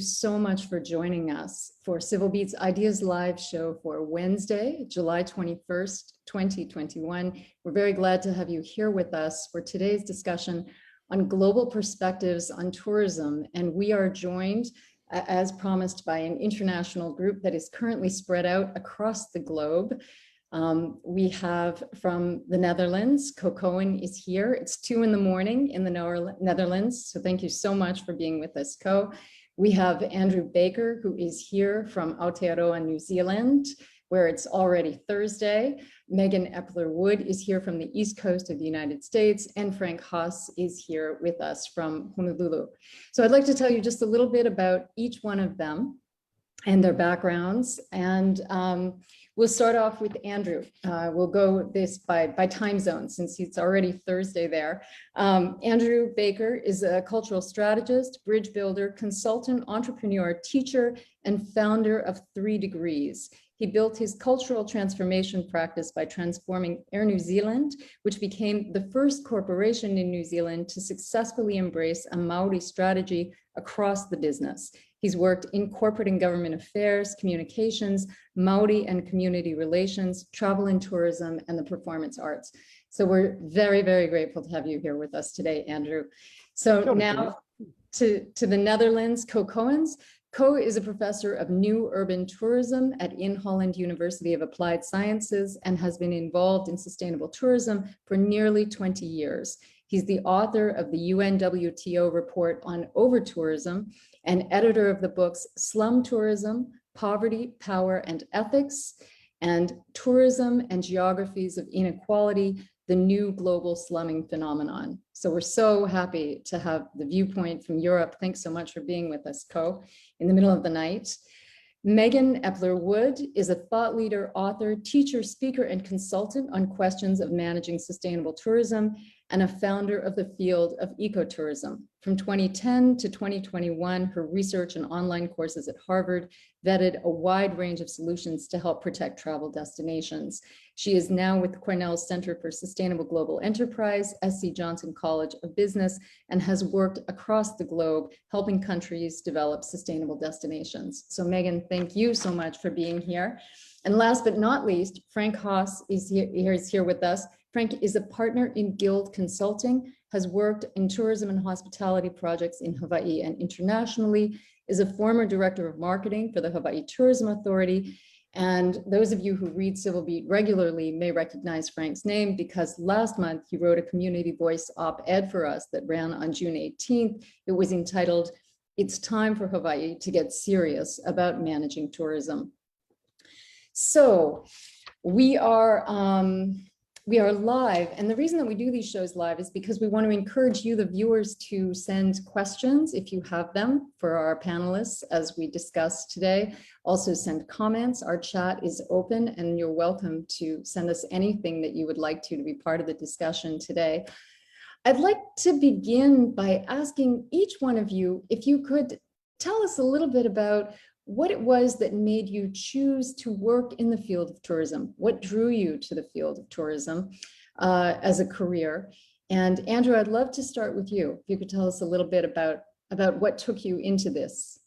so much for joining us for Civil Beat's Ideas Live show for Wednesday, July 21st, 2021. We're very glad to have you here with us for today's discussion on global perspectives on tourism. And we are joined, as promised, by an international group that is currently spread out across the globe. We have from the Netherlands, Ko Koens is here. It's 2 in the morning in the Netherlands. So thank you so much for being with us, Ko. We have Andrew Baker, who is here from Aotearoa, New Zealand, where it's already Thursday. Megan Epler Wood is here from the East Coast of the United States, and Frank Haas is here with us from Honolulu. So I'd like to tell you just a little bit about each one of them and their backgrounds. And we'll start off with Andrew. We'll go this by time zone since it's already Thursday there. Andrew Baker is a cultural strategist, bridge builder, consultant, entrepreneur, teacher, and founder of 3 Degrees. He built his cultural transformation practice by transforming Air New Zealand, which became the first corporation in New Zealand to successfully embrace a Maori strategy across the business. He's worked in corporate and government affairs, communications, Maori and community relations, travel and tourism, and the performance arts. So we're very, very grateful to have you here with us today, Andrew. So now to the Netherlands, Ko Koens. Ko is a professor of new urban tourism at In Holland University of Applied Sciences and has been involved in sustainable tourism for nearly 20 years. He's the author of the UNWTO report on over-tourism and editor of the books Slum Tourism, Poverty, Power, and Ethics, and Tourism and Geographies of Inequality, the New Global Slumming Phenomenon. So we're so happy to have the viewpoint from Europe. Thanks so much for being with us, Ko, in the middle of the night. Megan Epler Wood is a thought leader, author, teacher, speaker, and consultant on questions of managing sustainable tourism and a founder of the field of ecotourism. From 2010 to 2021, her research and online courses at Harvard vetted a wide range of solutions to help protect travel destinations. She is now with Cornell's Center for Sustainable Global Enterprise, SC Johnson College of Business, and has worked across the globe helping countries develop sustainable destinations. So Megan, thank you so much for being here. And last but not least, Frank Haas is here with us. Frank is a partner in Guild Consulting, has worked in tourism and hospitality projects in Hawaii and internationally, is a former director of marketing for the Hawaii Tourism Authority. And those of you who read Civil Beat regularly may recognize Frank's name because last month he wrote a community voice op-ed for us that ran on June 18th. It was entitled, "It's Time for Hawaii to Get Serious About Managing Tourism." So we are live, and the reason that we do these shows live is because we want to encourage you, the viewers, to send questions if you have them for our panelists as we discuss today. Also send comments. Our chat is open and you're welcome to send us anything that you would like to be part of the discussion today. I'd like to begin by asking each one of you if you could tell us a little bit about what it was that made you choose to work in the field of tourism. What drew you to the field of tourism as a career? And Andrew, I'd love to start with you. If you could tell us a little bit about what took you into this.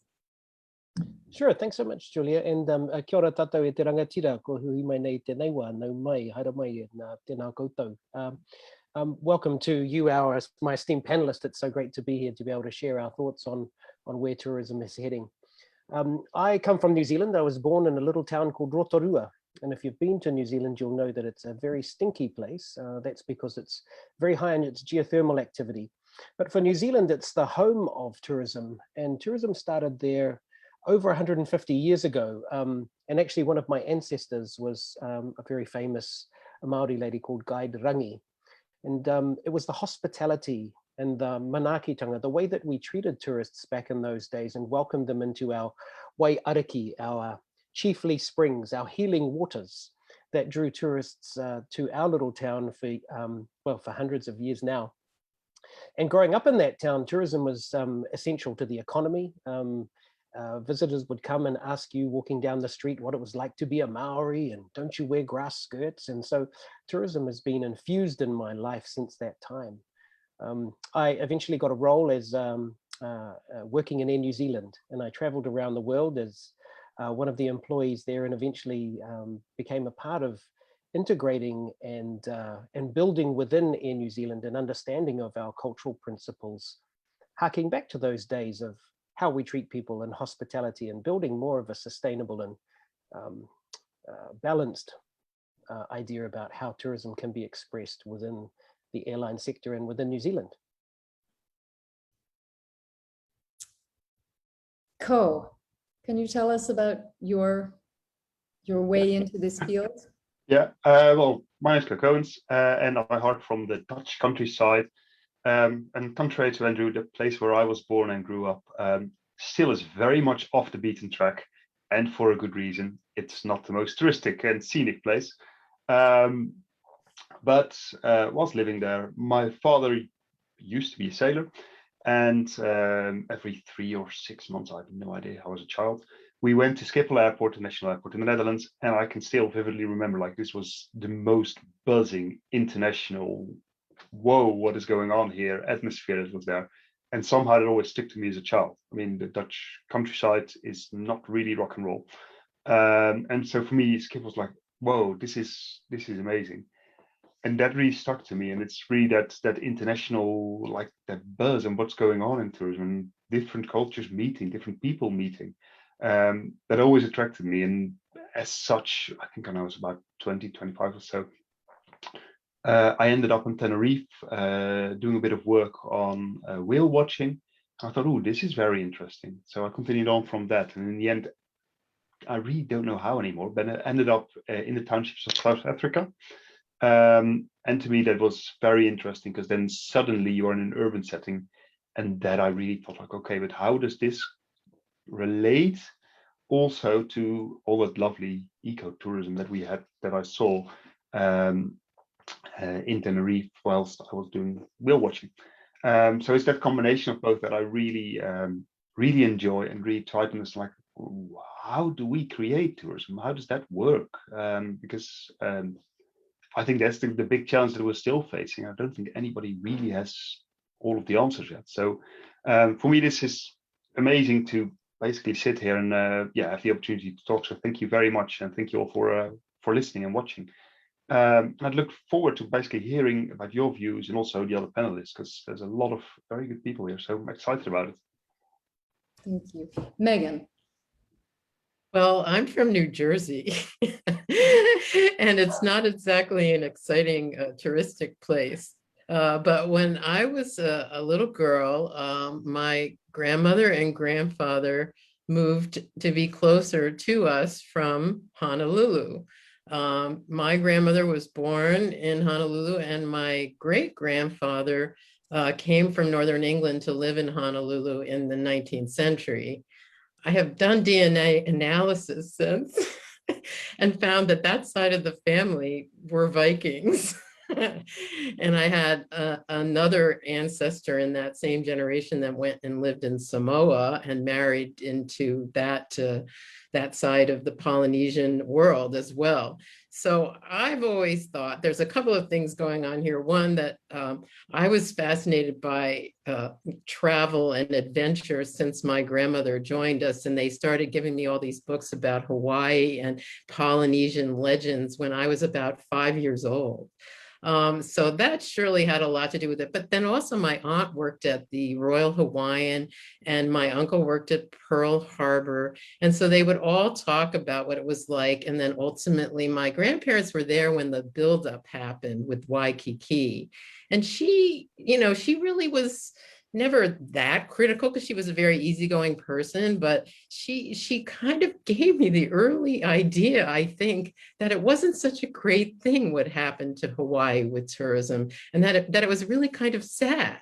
Sure, thanks so much, Julia. And kia ora tātou e te rangatira, ko hui mai nei tēnei wā, nau mai, haere mai, nā tēnā koutou. Welcome to you, my esteemed panelists. It's so great to be here to be able to share our thoughts on where tourism is heading. I come from New Zealand. I was born in a little town called Rotorua. And if you've been to New Zealand, you'll know that it's a very stinky place. That's because it's very high in its geothermal activity. But for New Zealand, it's the home of tourism. And tourism started there over 150 years ago. And actually, one of my ancestors was a very famous Maori lady called Guide Rangi. And it was the hospitality and the manaakitanga, the way that we treated tourists back in those days and welcomed them into our waiariki, our chiefly springs, our healing waters that drew tourists to our little town for hundreds of years now. And growing up in that town, tourism was essential to the economy. Visitors would come and ask you walking down the street what it was like to be a Maori and don't you wear grass skirts? And so tourism has been infused in my life since that time. I eventually got a role as working in Air New Zealand, and I traveled around the world as one of the employees there, and eventually became a part of integrating and building within Air New Zealand an understanding of our cultural principles, harking back to those days of how we treat people and hospitality, and building more of a sustainable and balanced idea about how tourism can be expressed within the airline sector and within New Zealand. Ko, can you tell us about your way into this field? Yeah, well, my name is Ko Koens, and I heart from the Dutch countryside. And contrary to Andrew, the place where I was born and grew up still is very much off the beaten track, and for a good reason. It's not the most touristic and scenic place. But whilst living there, my father used to be a sailor, and every 3 or 6 months, I have no idea, I was a child, we went to Schiphol Airport, the national airport in the Netherlands, and I can still vividly remember, like, this was the most buzzing international, whoa, what is going on here, atmosphere that was there. And somehow it always stuck to me as a child. I mean, the Dutch countryside is not really rock and roll. And so for me, Schiphol was like, whoa, this is amazing. And that really stuck to me. And it's really that international, like that buzz and what's going on in tourism, and different cultures meeting, different people meeting. That always attracted me. And as such, I think when I was about 20, 25 or so, I ended up in Tenerife doing a bit of work on whale watching. I thought, oh, this is very interesting. So I continued on from that. And in the end, I really don't know how anymore, but I ended up in the townships of South Africa. And to me, that was very interesting, because then suddenly you are in an urban setting. And that I really thought, like, okay, but how does this relate also to all that lovely ecotourism that we had, that I saw in Tenerife whilst I was doing whale watching. So it's that combination of both that I really, really enjoy, and really try to understand, like, how do we create tourism? How does that work? Because I think that's the big challenge that we're still facing. I don't think anybody really has all of the answers yet. So for me, this is amazing to basically sit here and have the opportunity to talk. So thank you very much, and thank you all for listening and watching. I'd look forward to basically hearing about your views, and also the other panelists, because there's a lot of very good people here. So I'm excited about it. Thank you. Megan. Well, I'm from New Jersey, and it's not exactly an exciting touristic place. But when I was a little girl, my grandmother and grandfather moved to be closer to us from Honolulu. My grandmother was born in Honolulu, and my great-grandfather came from Northern England to live in Honolulu in the 19th century. I have done DNA analysis since and found that that side of the family were Vikings. And I had another ancestor in that same generation that went and lived in Samoa and married into that side of the Polynesian world as well. So I've always thought there's a couple of things going on here. One, that I was fascinated by travel and adventure since my grandmother joined us, and they started giving me all these books about Hawaii and Polynesian legends when I was about 5 years old. So that surely had a lot to do with it. But then also my aunt worked at the Royal Hawaiian, and my uncle worked at Pearl Harbor. And so they would all talk about what it was like. And then ultimately my grandparents were there when the buildup happened with Waikiki. And she really was never that critical, because she was a very easygoing person, but she kind of gave me the early idea, I think, that it wasn't such a great thing what happened to Hawaii with tourism, and that it was really kind of sad.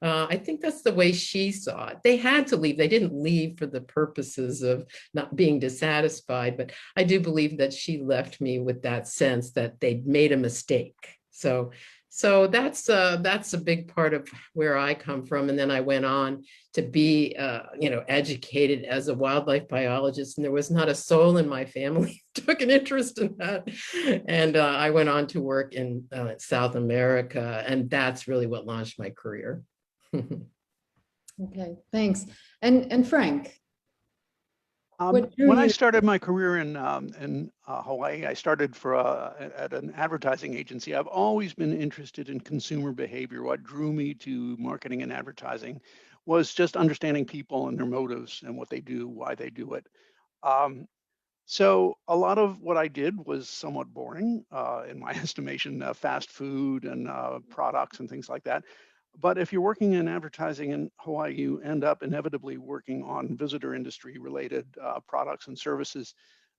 I think that's the way she saw it. They had to leave. They didn't leave for the purposes of not being dissatisfied, but I do believe that she left me with that sense that they'd made a mistake. So that's a big part of where I come from. And then I went on to be, educated as a wildlife biologist, and there was not a soul in my family who took an interest in that. And I went on to work in South America, and that's really what launched my career. Okay, thanks. And Frank, what drew When I you? started my career in Hawaii, I started at an advertising agency. I've always been interested in consumer behavior. What drew me to marketing and advertising was just understanding people and their motives and what they do, why they do it. So a lot of what I did was somewhat boring, in my estimation, fast food and products and things like that. But if you're working in advertising in Hawaii, you end up inevitably working on visitor industry related products and services.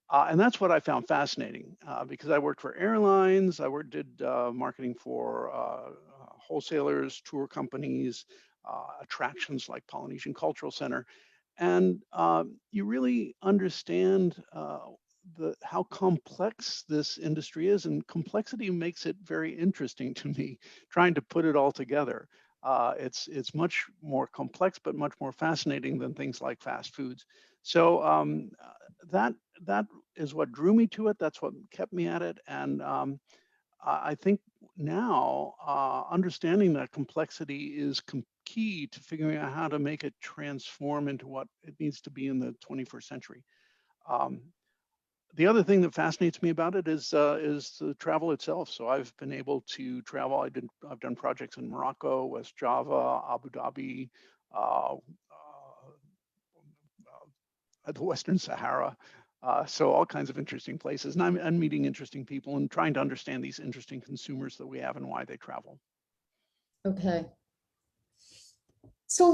And that's what I found fascinating because I worked for airlines, did marketing for wholesalers, tour companies, attractions like Polynesian Cultural Center. And you really understand how complex this industry is, and complexity makes it very interesting to me, trying to put it all together. It's much more complex, but much more fascinating than things like fast foods. So that is what drew me to it. That's what kept me at it, and I think now understanding that complexity is key to figuring out how to make it transform into what it needs to be in the 21st century. Um, the other thing that fascinates me about it is the travel itself. So I've been able to travel. I've done projects in Morocco, West Java, Abu Dhabi, uh, the Western Sahara. So all kinds of interesting places, and I'm meeting interesting people and trying to understand these interesting consumers that we have and why they travel. Okay. So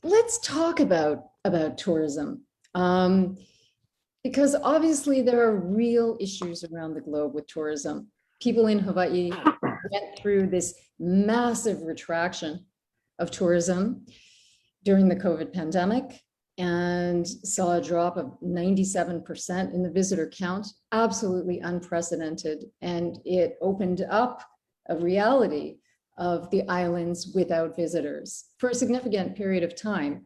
let's talk about tourism. Because obviously there are real issues around the globe with tourism. People in Hawaii went through this massive retraction of tourism during the COVID pandemic and saw a drop of 97% in the visitor count, absolutely unprecedented. And it opened up a reality of the islands without visitors for a significant period of time.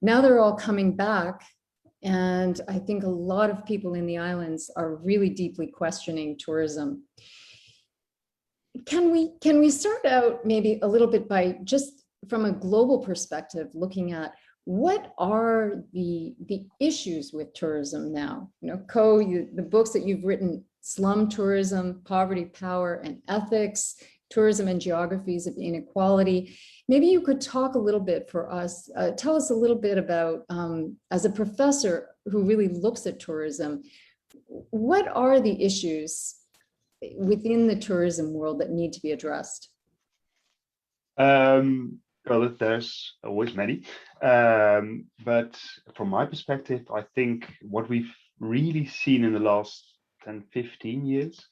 Now they're all coming back. And I think a lot of people in the islands are really deeply questioning tourism. Can we start out maybe a little bit by just from a global perspective, looking at what are the issues with tourism now? You know, the books that you've written, Slum Tourism, Poverty, Power, and Ethics, Tourism and Geographies of Inequality. Maybe you could talk a little bit for us, tell us a little bit about, as a professor who really looks at tourism, what are the issues within the tourism world that need to be addressed? Well, there's always many. But from my perspective, I think what we've really seen in the last 10, 15 years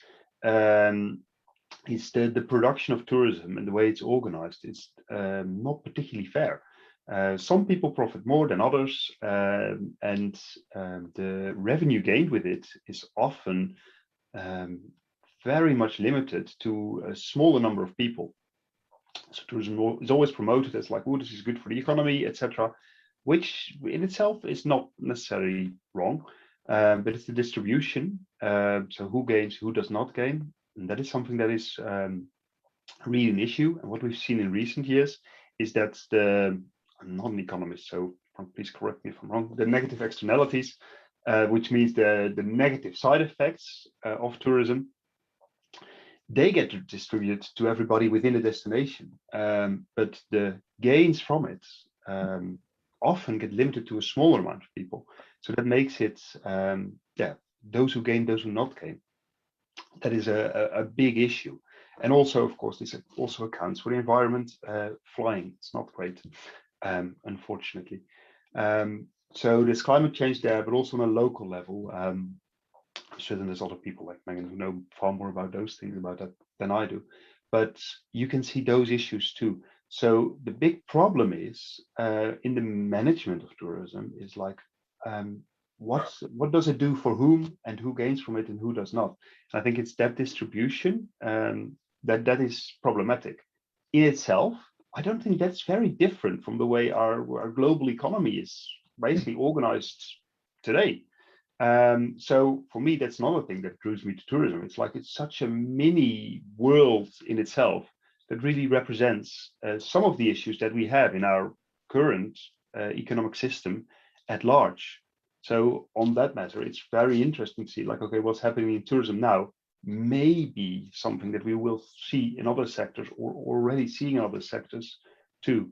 is the production of tourism and the way it's organized is not particularly fair. Some people profit more than others, and the revenue gained with it is often very much limited to a smaller number of people. So tourism is always promoted as like, oh, this is good for the economy, etc., which in itself is not necessarily wrong, but it's the distribution. So who gains, who does not gain, and that is something that is really an issue. And what we've seen in recent years is that I'm not an economist, so please correct me if I'm wrong, the negative externalities, which means the negative side effects of tourism, they get distributed to everybody within a destination. But the gains from it often get limited to a smaller amount of people. So that makes it, those who gain, those who not gain. That is a big issue. And also, of course, this also accounts for the environment. Flying, it's not great, unfortunately. So there's climate change there, but also on a local level. Certainly there's other people like Megan who know far more about those things about that than I do. But you can see those issues too. So the big problem is in the management of tourism is like, what does it do for whom and who gains from it and who does not? And I think it's that distribution that is problematic in itself. I don't think that's very different from the way our global economy is basically organized today. So for me, that's another thing that draws me to tourism. It's like it's such a mini world in itself that really represents some of the issues that we have in our current economic system at large. So on that matter, it's very interesting to see, like, okay, what's happening in tourism now may be something that we will see in other sectors, or already seeing in other sectors too.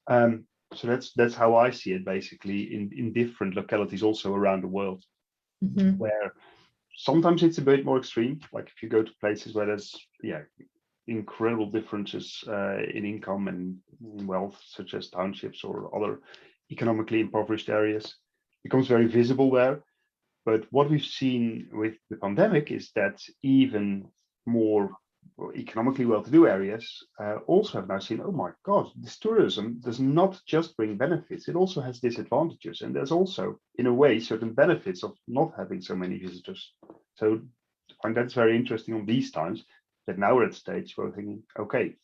So that's how I see it, basically, in different localities also around the world, where sometimes it's a bit more extreme. Like if you go to places where there's incredible differences in income and wealth, such as townships or other economically impoverished areas, it becomes very visible there. But what we've seen with the pandemic is that even more economically well-to-do areas also have now seen, oh my God, this tourism does not just bring benefits, it also has disadvantages. And there's also, in a way, certain benefits of not having so many visitors. So I find that's very interesting on these times, that now we're at a stage where we're thinking, okay,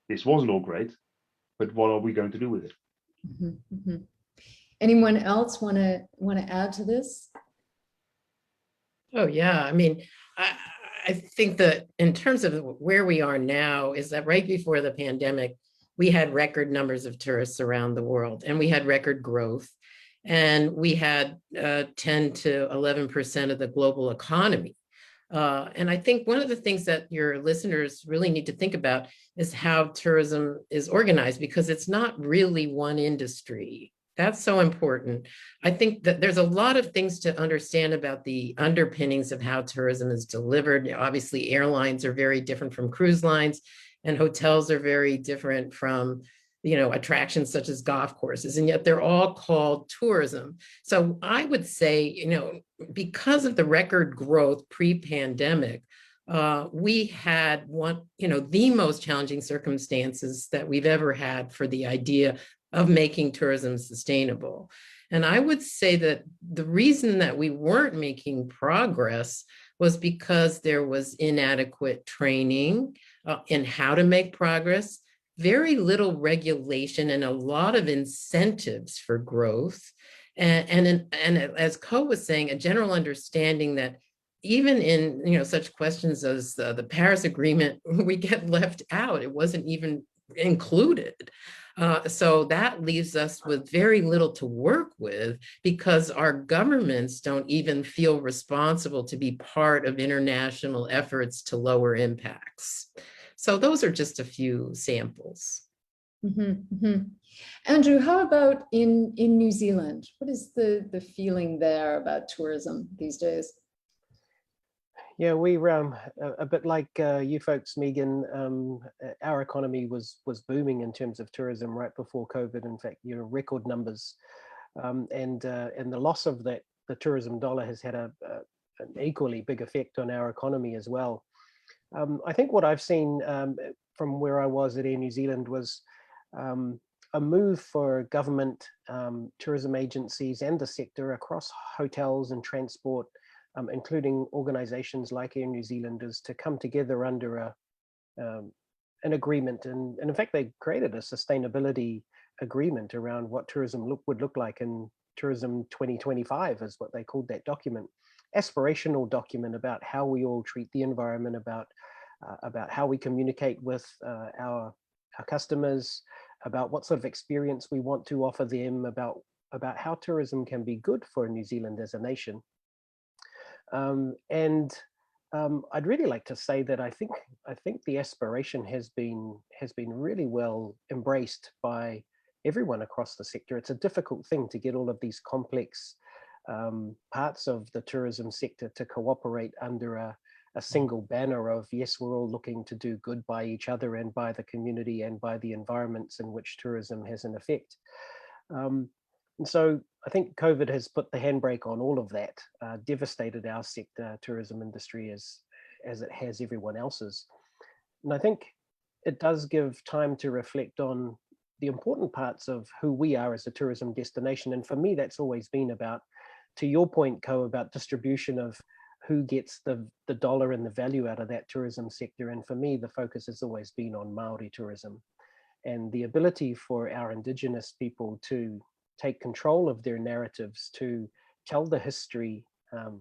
this wasn't all great, but what are we going to do with it? Anyone else want to add to this? Oh, yeah. I mean, I think that in terms of where we are now is that right before the pandemic, we had record numbers of tourists around the world, and we had record growth, and we had 10 to 11% of the global economy. And I think one of the things that your listeners really need to think about is how tourism is organized, because it's not really one industry. That's so important. I think that there's a lot of things to understand about the underpinnings of how tourism is delivered. Obviously, airlines are very different from cruise lines, and hotels are very different from, attractions such as golf courses, and yet they're all called tourism. So I would say, because of the record growth pre-pandemic, we had the most challenging circumstances that we've ever had for the idea of making tourism sustainable. And I would say that the reason that we weren't making progress was because there was inadequate training in how to make progress, very little regulation, and a lot of incentives for growth. And as Ko was saying, a general understanding that even in such questions as the Paris Agreement, we get left out. It wasn't even included. So that leaves us with very little to work with, because our governments don't even feel responsible to be part of international efforts to lower impacts. So those are just a few samples. Andrew, how about in New Zealand? What is the feeling there about tourism these days? Yeah, we a bit like you folks, Megan. Our economy was booming in terms of tourism right before COVID. In fact, record numbers, and the loss of the tourism dollar has had an equally big effect on our economy as well. I think what I've seen from where I was at Air New Zealand was a move for government, tourism agencies, and the sector across hotels and transport, including organizations like Air New Zealanders, to come together under an agreement. And in fact, they created a sustainability agreement around what tourism would look like in Tourism 2025 is what they called that document. Aspirational document about how we all treat the environment, about how we communicate with our customers, about what sort of experience we want to offer them, about how tourism can be good for New Zealand as a nation. I'd really like to say that I think the aspiration has been really well embraced by everyone across the sector. It's a difficult thing to get all of these complex parts of the tourism sector to cooperate under a single banner of, yes, we're all looking to do good by each other and by the community and by the environments in which tourism has an effect. And so I think COVID has put the handbrake on all of that, devastated our sector, tourism industry, as it has everyone else's. And I think it does give time to reflect on the important parts of who we are as a tourism destination. And for me, that's always been about, to your point, Ko, about distribution of who gets the dollar and the value out of that tourism sector. And for me, the focus has always been on Maori tourism and the ability for our Indigenous people to take control of their narratives, to tell the history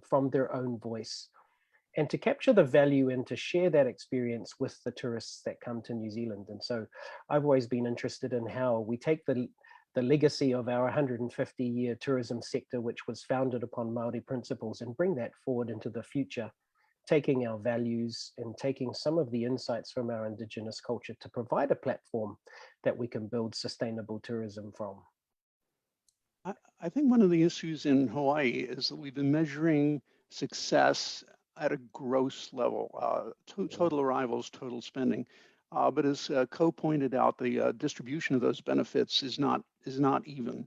from their own voice, and to capture the value and to share that experience with the tourists that come to New Zealand. And so I've always been interested in how we take the legacy of our 150-year tourism sector, which was founded upon Maori principles, and bring that forward into the future, taking our values and taking some of the insights from our Indigenous culture to provide a platform that we can build sustainable tourism from. I think one of the issues in Hawaii is that we've been measuring success at a gross level, total arrivals, total spending. But as Ko pointed out, the distribution of those benefits is not even.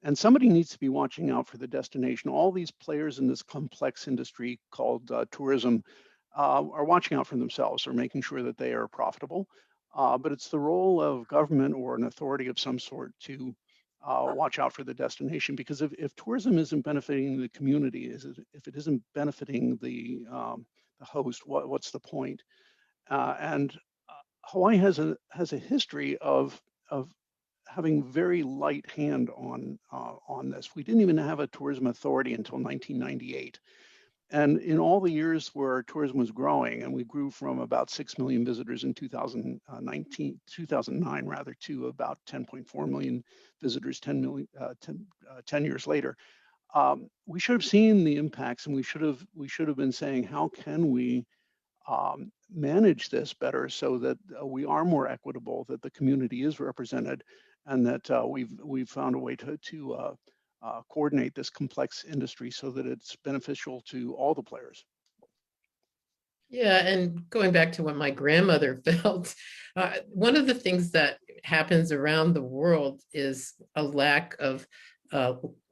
And somebody needs to be watching out for the destination. All these players in this complex industry called tourism are watching out for themselves. They're making sure that they are profitable. But it's the role of government or an authority of some sort to watch out for the destination, because if tourism isn't benefiting the community, if it isn't benefiting the host, what's the point? And Hawaii has a history of having very light hand on this. We didn't even have a tourism authority until 1998. And in all the years where tourism was growing, and we grew from about 6 million visitors in 2009 rather, to about 10.4 million visitors 10 years later, we should have seen the impacts, and we should have been saying, how can we manage this better so that we are more equitable, that the community is represented, and that we've found a way to coordinate this complex industry so that it's beneficial to all the players. Yeah, and going back to what my grandmother felt, one of the things that happens around the world is a lack of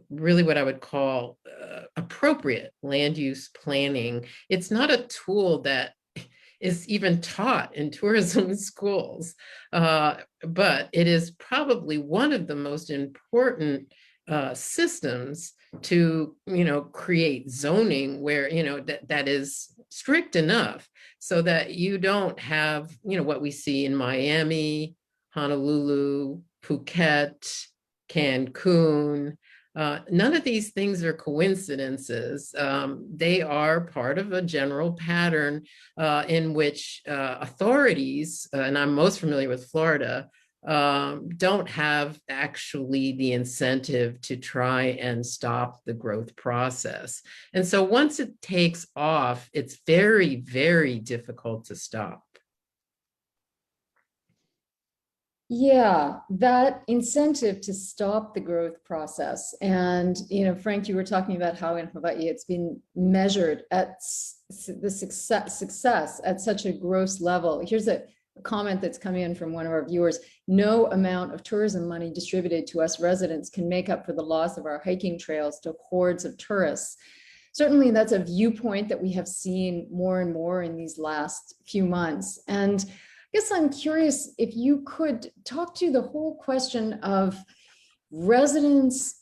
really what I would call appropriate land use planning. It's not a tool that is even taught in tourism schools, but it is probably one of the most important systems to, create zoning where, that is strict enough so that you don't have, what we see in Miami, Honolulu, Phuket, Cancun. None of these things are coincidences. They are part of a general pattern in which authorities, and I'm most familiar with Florida, don't have actually the incentive to try and stop the growth process. And so once it takes off, it's very, very difficult to stop. Yeah, that incentive to stop the growth process. And, Frank, you were talking about how in Hawaii it's been measured at the success at such a gross level. Here's a comment that's coming in from one of our viewers. No amount of tourism money distributed to us residents can make up for the loss of our hiking trails to hordes of tourists. Certainly that's a viewpoint that we have seen more and more in these last few months. And I guess I'm curious if you could talk to the whole question of residents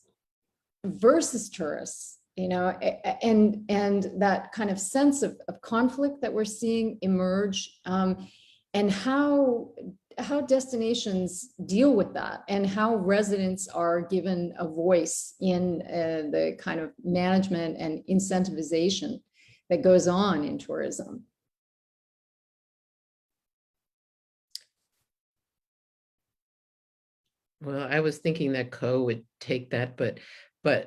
versus tourists, and that kind of sense of conflict that we're seeing emerge, and how destinations deal with that, and how residents are given a voice in the kind of management and incentivization that goes on in tourism. Well, I was thinking that Ko would take that, but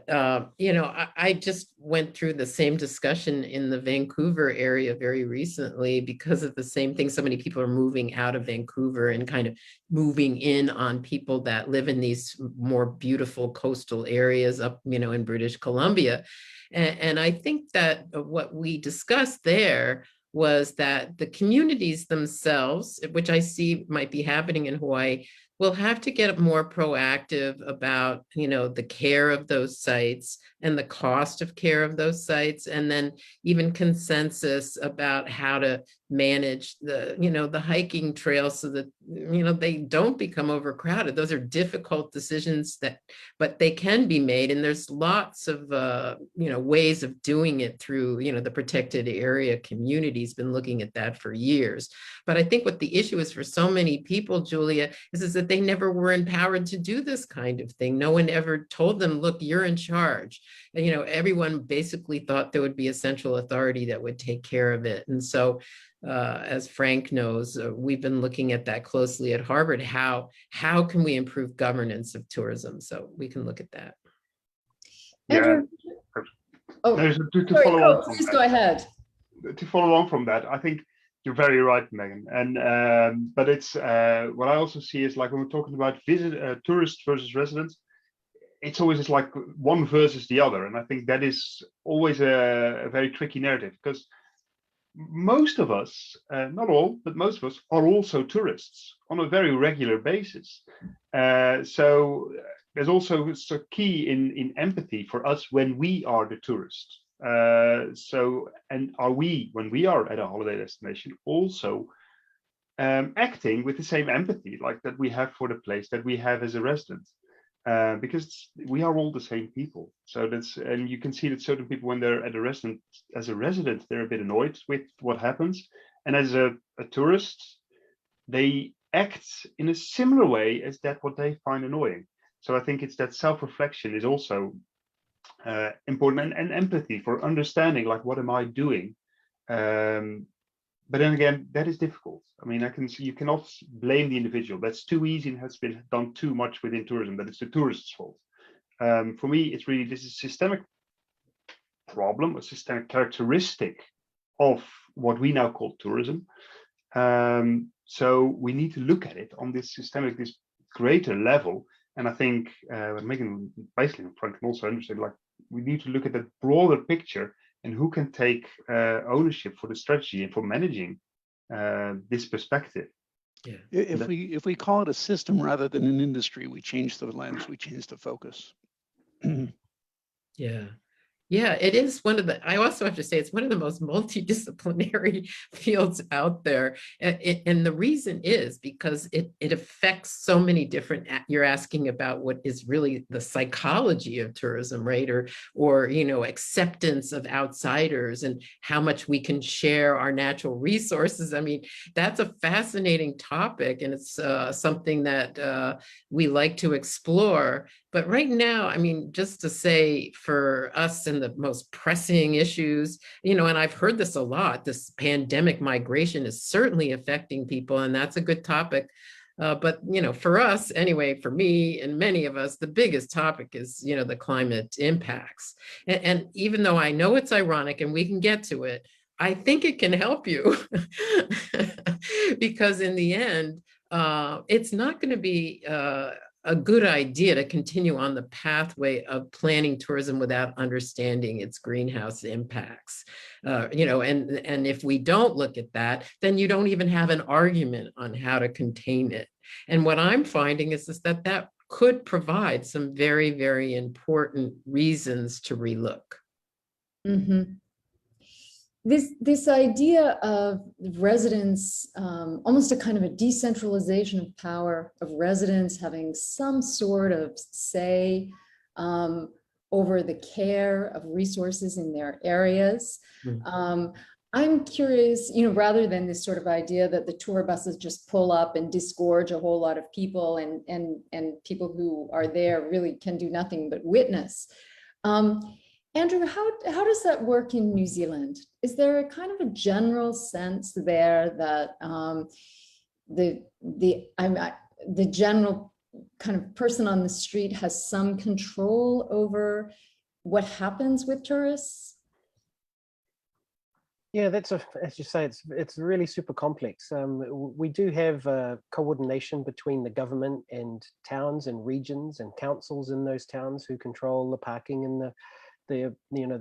I just went through the same discussion in the Vancouver area very recently because of the same thing. So many people are moving out of Vancouver and kind of moving in on people that live in these more beautiful coastal areas up, in British Columbia. And I think that what we discussed there was that the communities themselves, which I see might be happening in Hawaii, we'll have to get more proactive about, the care of those sites and the cost of care of those sites, and then even consensus about how to manage the hiking trails so that, they don't become overcrowded. Those are difficult decisions but they can be made. And there's lots of, ways of doing it through, the protected area community's been looking at that for years. But I think what the issue is for so many people, Julia, is that they never were empowered to do this kind of thing. No one ever told them, look, you're in charge. And, everyone basically thought there would be a central authority that would take care of it. And so, as Frank knows, we've been looking at that closely at Harvard. How can we improve governance of tourism? So we can look at that. Andrew, please go ahead. To follow on from that, I think you're very right, Megan. And but it's what I also see is like when we're talking about tourists versus residents, it's always like one versus the other, and I think that is always a very tricky narrative because most of us, not all, but most of us are also tourists on a very regular basis. So there's also a key in empathy for us when we are the tourists. And are we, when we are at a holiday destination, also acting with the same empathy like that we have for the place that we have as a resident? Because we are all the same people. So and you can see that certain people, when they're at as a resident, they're a bit annoyed with what happens. And as a tourist, they act in a similar way as what they find annoying. So I think it's that self-reflection is also important, and empathy for understanding, like, what am I doing? But then again, that is difficult. I mean, I can see you cannot blame the individual. That's too easy and has been done too much within tourism, that it's the tourist's fault. For me, it's really, this is a systemic problem, a systemic characteristic of what we now call tourism. So we need to look at it on this systemic, this greater level. And I think Megan, basically, Frank can also understand, like, we need to look at the broader picture and who can take ownership for the strategy and for managing this perspective. Yeah. If we call it a system rather than an industry, we change the lens, we change the focus. Yeah. Yeah, it is I also have to say, it's one of the most multidisciplinary fields out there. And the reason is because it affects so many different, you're asking about what is really the psychology of tourism, right? Or acceptance of outsiders and how much we can share our natural resources. I mean, that's a fascinating topic, and it's something that we like to explore. But right now, I mean, just to say, for us and the most pressing issues, and I've heard this a lot, this pandemic migration is certainly affecting people, and that's a good topic. But, for us, anyway, for me and many of us, the biggest topic is, the climate impacts. And even though I know it's ironic and we can get to it, I think it can help you because in the end, it's not going to be a good idea to continue on the pathway of planning tourism without understanding its greenhouse impacts. And if we don't look at that, then you don't even have an argument on how to contain it. And what I'm finding is that could provide some very, very important reasons to relook. Mm-hmm. This idea of residents, almost a kind of a decentralization of power, of residents having some sort of say over the care of resources in their areas. Mm-hmm. I'm curious, rather than this sort of idea that the tour buses just pull up and disgorge a whole lot of people, and people who are there really can do nothing but witness. Andrew, how does that work in New Zealand? Is there a kind of a general sense there that the general kind of person on the street has some control over what happens with tourists? Yeah, as you say, it's really super complex. We do have coordination between the government and towns and regions and councils in those towns who control the parking and the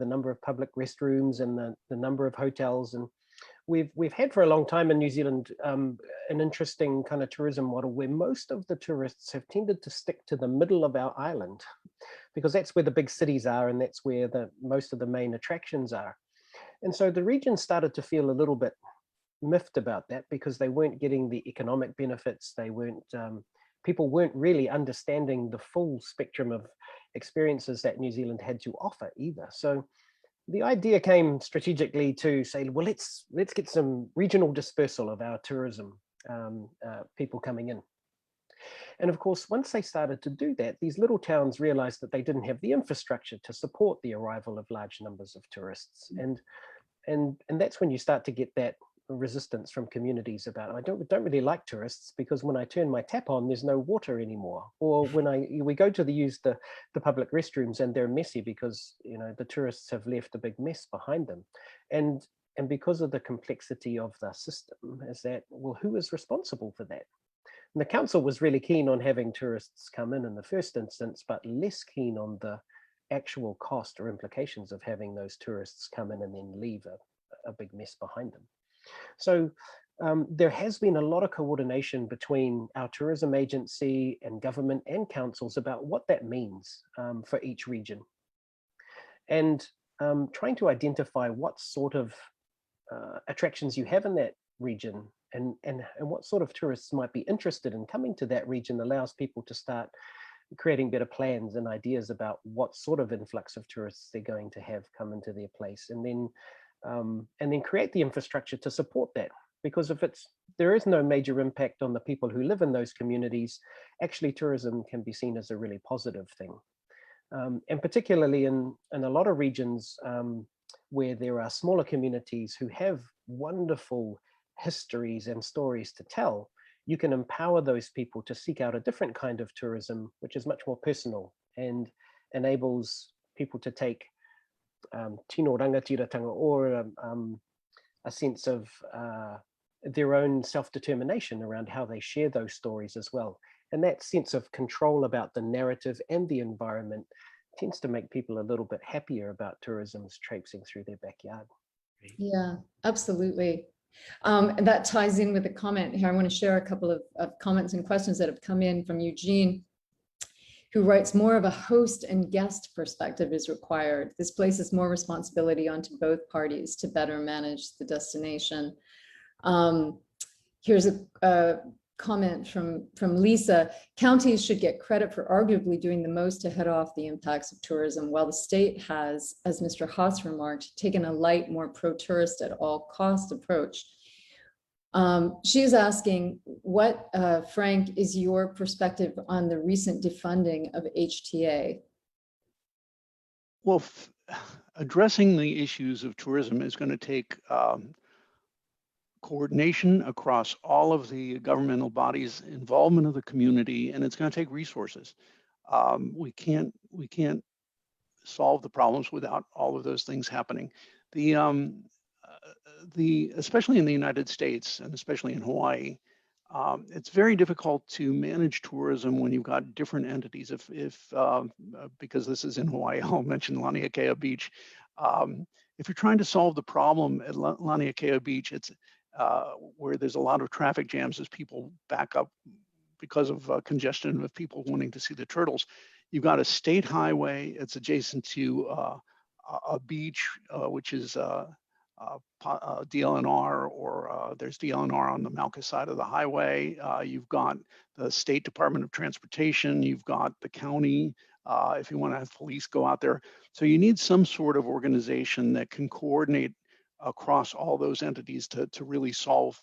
number of public restrooms and the number of hotels. And we've had for a long time in New Zealand an interesting kind of tourism model where most of the tourists have tended to stick to the middle of our island because that's where the big cities are and that's where most of the main attractions are. And so the region started to feel a little bit miffed about that because they weren't getting the economic benefits. People weren't really understanding the full spectrum of experiences that New Zealand had to offer either. So the idea came strategically to say, well, let's get some regional dispersal of our tourism people coming in. And of course, once they started to do that, these little towns realized that they didn't have the infrastructure to support the arrival of large numbers of tourists. And that's when you start to get that resistance from communities about, I don't really like tourists because when I turn my tap on, there's no water anymore. Or when we go to use the public restrooms and they're messy because, you know, the tourists have left a big mess behind them. And because of the complexity of the system is that, well, who is responsible for that? And the council was really keen on having tourists come in the first instance, but less keen on the actual cost or implications of having those tourists come in and then leave a big mess behind them. So there has been a lot of coordination between our tourism agency and government and councils about what that means for each region. And trying to identify what sort of attractions you have in that region and what sort of tourists might be interested in coming to that region allows people to start creating better plans and ideas about what sort of influx of tourists they're going to have come into their place, and then create the infrastructure to support that. Because if there is no major impact on the people who live in those communities, actually tourism can be seen as a really positive thing. And particularly in a lot of regions where there are smaller communities who have wonderful histories and stories to tell, you can empower those people to seek out a different kind of tourism, which is much more personal and enables people to take tino rangatiratanga, or a sense of their own self-determination around how they share those stories as well. And that sense of control about the narrative and the environment tends to make people a little bit happier about tourism's traipsing through their backyard. Yeah, absolutely. And that ties in with the comment here. I want to share a couple of comments and questions that have come in from Eugene, who writes, more of a host and guest perspective is required. This places more responsibility onto both parties to better manage the destination. Here's a comment from Lisa. Counties should get credit for arguably doing the most to head off the impacts of tourism, while the state has, as Mr. Haas remarked, taken a light, more pro-tourist at all cost approach. She's asking, what, Frank, is your perspective on the recent defunding of HTA? Well, addressing the issues of tourism is going to take coordination across all of the governmental bodies, involvement of the community, and it's going to take resources. We can't solve the problems without all of those things happening. Especially in the United States and especially in Hawaii, it's very difficult to manage tourism when you've got different entities. Because this is in Hawaii, I'll mention Laniakea Beach. If you're trying to solve the problem at Laniakea Beach, it's where there's a lot of traffic jams as people back up because of congestion of people wanting to see the turtles. You've got a state highway. It's adjacent to a beach, which is DLNR, or there's DLNR on the Malka side of the highway. You've got the State Department of Transportation. You've got the county, if you want to have police go out there. So you need some sort of organization that can coordinate across all those entities to really solve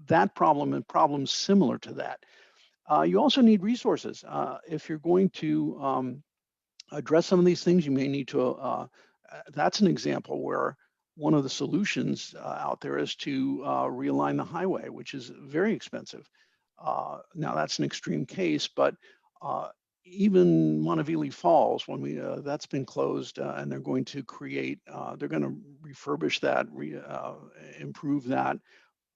that problem and problems similar to that. You also need resources. If you're going to address some of these things, you may need to, that's an example where one of the solutions out there is to realign the highway, which is very expensive. Now that's an extreme case, but even Montevideo Falls, when that's been closed and they're going to create, they're going to refurbish that, improve that,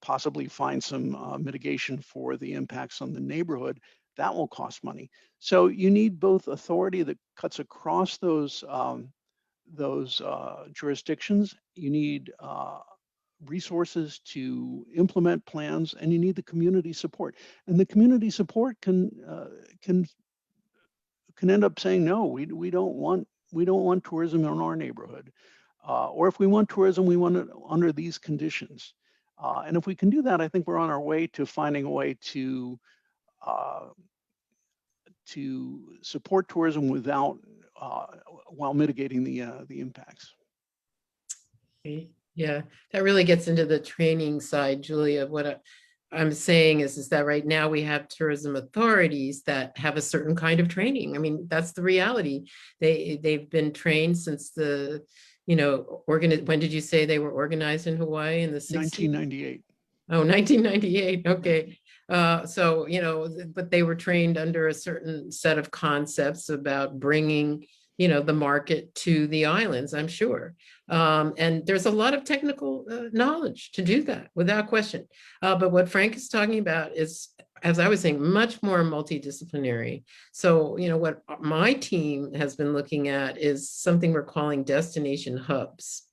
possibly find some mitigation for the impacts on the neighborhood. That will cost money. So you need both authority that cuts across those jurisdictions. You need resources to implement plans, and you need the community support. And the community support can end up saying, no, we don't want tourism in our neighborhood, or if we want tourism, we want it under these conditions. And if we can do that, I think we're on our way to finding a way to support tourism without while mitigating the impacts. Okay. Yeah, that really gets into the training side, Julia, of what I'm saying is that right now we have tourism authorities that have a certain kind of training. I mean, that's the reality. They've been trained since the, when did you say they were organized in Hawaii in the 60s? 1998. Oh, 1998. Okay. So, but they were trained under a certain set of concepts about bringing, the market to the islands, I'm sure. And there's a lot of technical knowledge to do that without question. But what Frank is talking about is, as I was saying, much more multidisciplinary. So, what my team has been looking at is something we're calling destination hubs.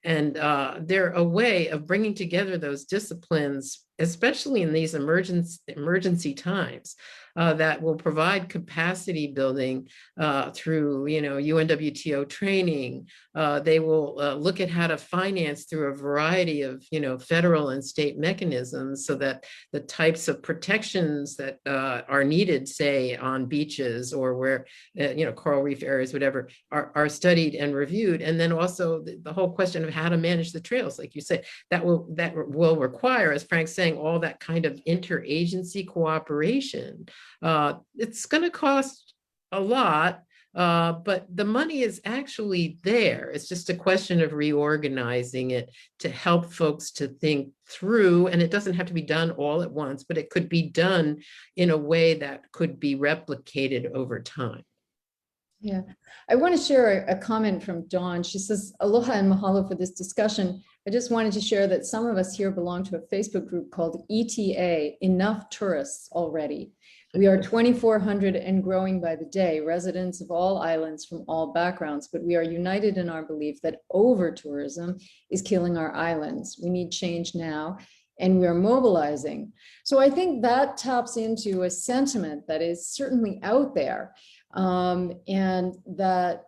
And they're a way of bringing together those disciplines, especially in these emergency times, that will provide capacity building through, UNWTO training. They will look at how to finance through a variety of, federal and state mechanisms so that the types of protections that are needed, say, on beaches or where, coral reef areas, whatever, are studied and reviewed. And then also the whole question of how to manage the trails, like you said, that will require, as Frank's saying, all that kind of interagency cooperation. It's going to cost a lot, but the money is actually there. It's just a question of reorganizing it to help folks to think through, and it doesn't have to be done all at once, but it could be done in a way that could be replicated over time. Yeah, I want to share a comment from Dawn. She says, aloha and mahalo for this discussion. I just wanted to share that some of us here belong to a Facebook group called ETA, Enough Tourists Already. We are 2,400 and growing by the day, residents of all islands from all backgrounds, but we are united in our belief that over-tourism is killing our islands. We need change now, and we are mobilizing. So I think that taps into a sentiment that is certainly out there. And that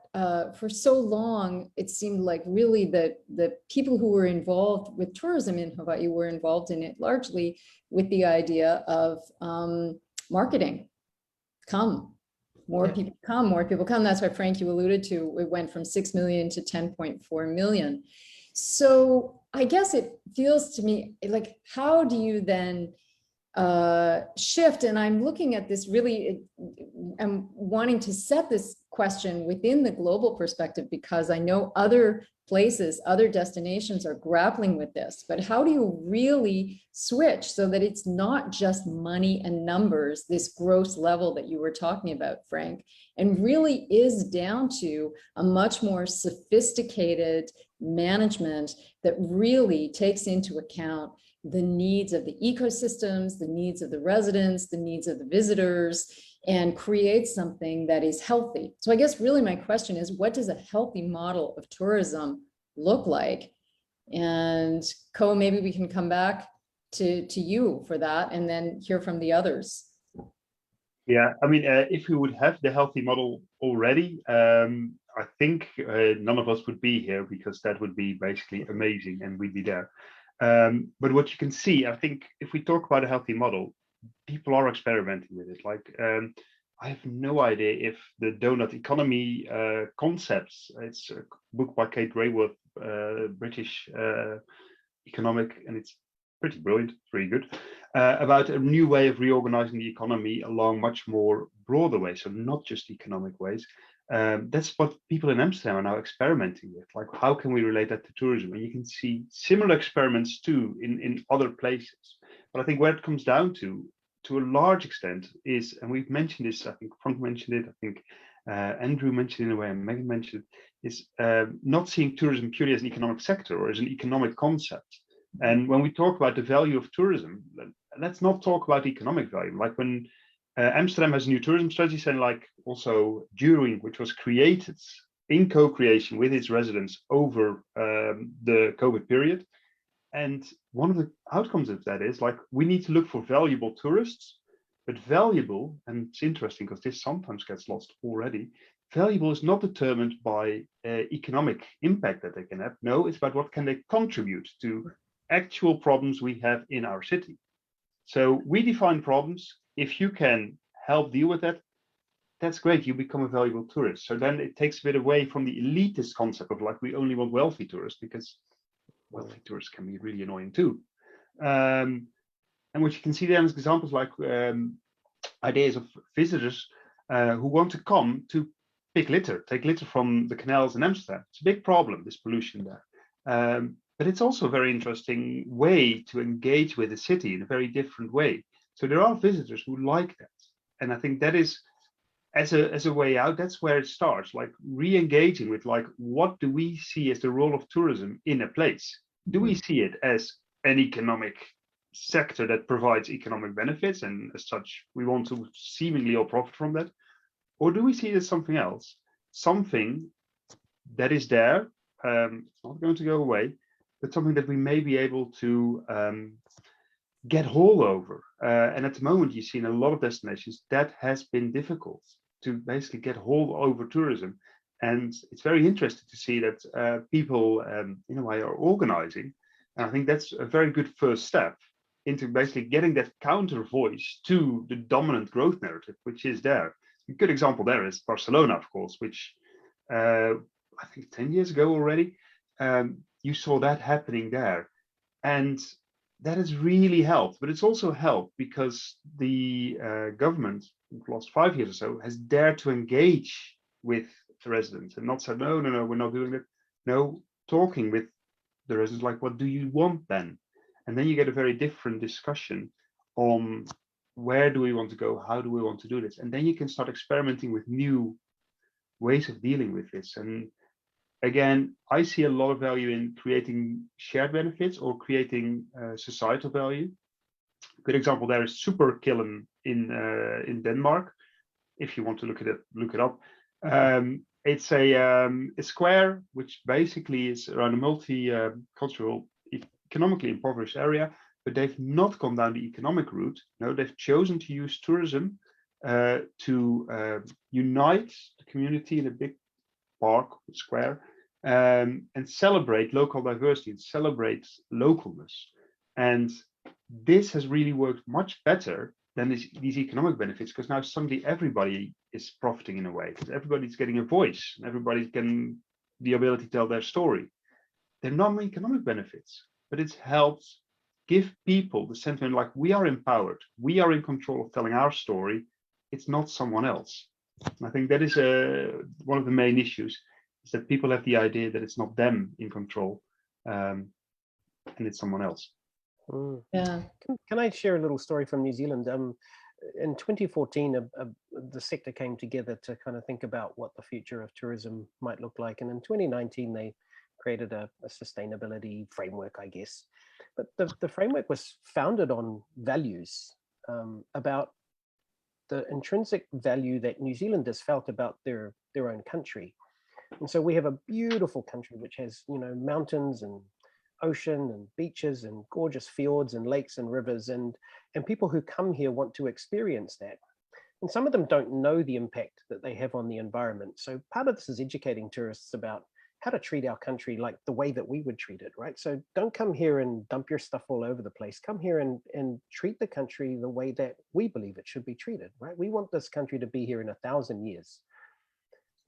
for so long, it seemed like really the people who were involved with tourism in Hawaii were involved in it largely with the idea of marketing. Come, more people come, more people come. That's why, Frank, you alluded to, it went from 6 million to 10.4 million. So I guess it feels to me like, how do you then shift? And I'm looking at this really, I'm wanting to set this question within the global perspective, because I know other places, other destinations are grappling with this, but how do you really switch so that it's not just money and numbers, this gross level that you were talking about, Frank, and really is down to a much more sophisticated management that really takes into account the needs of the ecosystems, the needs of the residents, the needs of the visitors, and create something that is healthy. So I guess really my question is, what does a healthy model of tourism look like? And Ko, maybe we can come back to you for that and then hear from the others. Yeah, I mean, if we would have the healthy model already, I think none of us would be here, because that would be basically amazing and we'd be there. But what you can see, I think, if we talk about a healthy model, people are experimenting with it. Like, I have no idea if the donut economy concepts, it's a book by Kate Raworth, British economic, and it's pretty brilliant, pretty good, about a new way of reorganizing the economy along much more broader ways, so not just economic ways. That's what people in Amsterdam are now experimenting with. Like, how can we relate that to tourism? And you can see similar experiments too in other places. But I think where it comes down to a large extent is, and we've mentioned this, I think Frank mentioned it, I think Andrew mentioned it in a way, and Megan mentioned it, is not seeing tourism purely as an economic sector or as an economic concept. And when we talk about the value of tourism, let's not talk about economic value. Like when Amsterdam has a new tourism strategy, and like also During, which was created in co-creation with its residents over the COVID period. And one of the outcomes of that is, like, we need to look for valuable tourists, but valuable, and it's interesting because this sometimes gets lost already, valuable is not determined by economic impact that they can have. No, it's about what can they contribute to actual problems we have in our city. So we define problems. If you can help deal with that, that's great. You become a valuable tourist. So then it takes a bit away from the elitist concept of, like, we only want wealthy tourists, because wealthy tourists can be really annoying too. And what you can see there is examples like ideas of visitors who want to come to take litter from the canals in Amsterdam. It's a big problem, this pollution there. But it's also a very interesting way to engage with the city in a very different way. So there are visitors who like that. And I think that is, as a way out, that's where it starts, like re-engaging with, like, what do we see as the role of tourism in a place? Do we see it as an economic sector that provides economic benefits, and as such, we want to seemingly all profit from that? Or do we see it as something else, something that is there, it's not going to go away, but something that we may be able to get hold over? And at the moment, you see in a lot of destinations that has been difficult to basically get hold over tourism. And it's very interesting to see that people, in a way, are organizing. And I think that's a very good first step into basically getting that counter voice to the dominant growth narrative, which is there. A good example there is Barcelona, of course, which I think 10 years ago already, you saw that happening there. And that has really helped. But it's also helped because the government, in the last 5 years or so, has dared to engage with the residents and not said, no, we're not doing that. No, talking with the residents, like, what do you want then? And then you get a very different discussion on where do we want to go? How do we want to do this? And then you can start experimenting with new ways of dealing with this. And again, I see a lot of value in creating shared benefits or creating societal value. A good example there is Superkillen in Denmark. If you want to look it up. It's a square which basically is around a multicultural, economically impoverished area, but they've not gone down the economic route. No, they've chosen to use tourism to unite the community in a big park, square, and celebrate local diversity and celebrate localness. And this has really worked much better than these economic benefits, because now suddenly everybody is profiting in a way, because everybody's getting a voice and everybody's getting the ability to tell their story. They're non-economic benefits, but it's helped give people the sentiment like we are empowered, we are in control of telling our story. It's not someone else. And I think that is one of the main issues, is that people have the idea that it's not them in control, and it's someone else. Yeah. Can I share a little story from New Zealand? In 2014, the sector came together to kind of think about what the future of tourism might look like. And in 2019, they created a sustainability framework, I guess. But the framework was founded on values, about the intrinsic value that New Zealanders felt about their own country. And so we have a beautiful country which has, mountains and ocean and beaches and gorgeous fjords and lakes and rivers, and people who come here want to experience that. And some of them don't know the impact that they have on the environment. So part of this is educating tourists about how to treat our country like the way that we would treat it, right? So don't come here and dump your stuff all over the place. Come here and treat the country the way that we believe it should be treated, right? We want this country to be here in 1,000 years.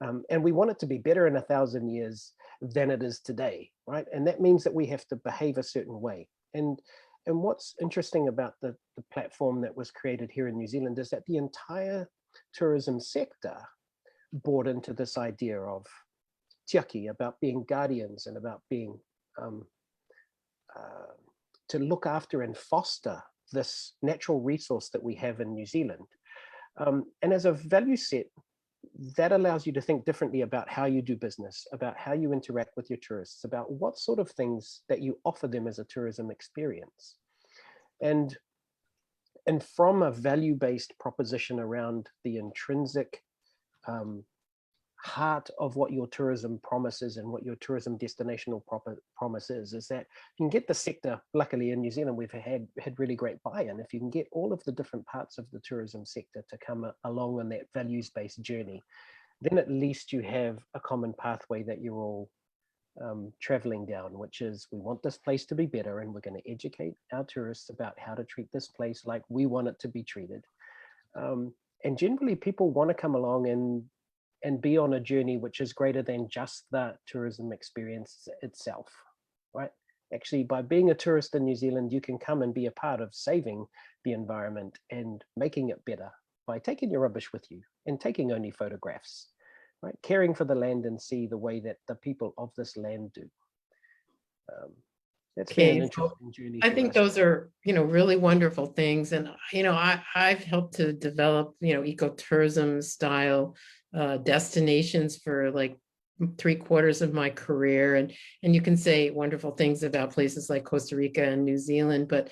And we want it to be better in 1,000 years than it is today, right? And that means that we have to behave a certain way. And what's interesting about the platform that was created here in New Zealand is that the entire tourism sector bought into this idea of tiaki, about being guardians and about being to look after and foster this natural resource that we have in New Zealand. And as a value set, that allows you to think differently about how you do business, about how you interact with your tourists, about what sort of things that you offer them as a tourism experience. And from a value-based proposition around the intrinsic heart of what your tourism promises and what your tourism destinational promise is that you can get the sector, luckily in New Zealand, we've had really great buy-in. If you can get all of the different parts of the tourism sector to come along on that values-based journey, then at least you have a common pathway that you're all traveling down, which is we want this place to be better and we're going to educate our tourists about how to treat this place like we want it to be treated. And generally people want to come along and be on a journey which is greater than just the tourism experience itself, right? Actually, by being a tourist in New Zealand, you can come and be a part of saving the environment and making it better by taking your rubbish with you and taking only photographs, right? Caring for the land and sea the way that the people of this land do. That's been an interesting journey. I think those are, really wonderful things. And, I've helped to develop, ecotourism style destinations for like 3/4 of my career. And you can say wonderful things about places like Costa Rica and New Zealand, but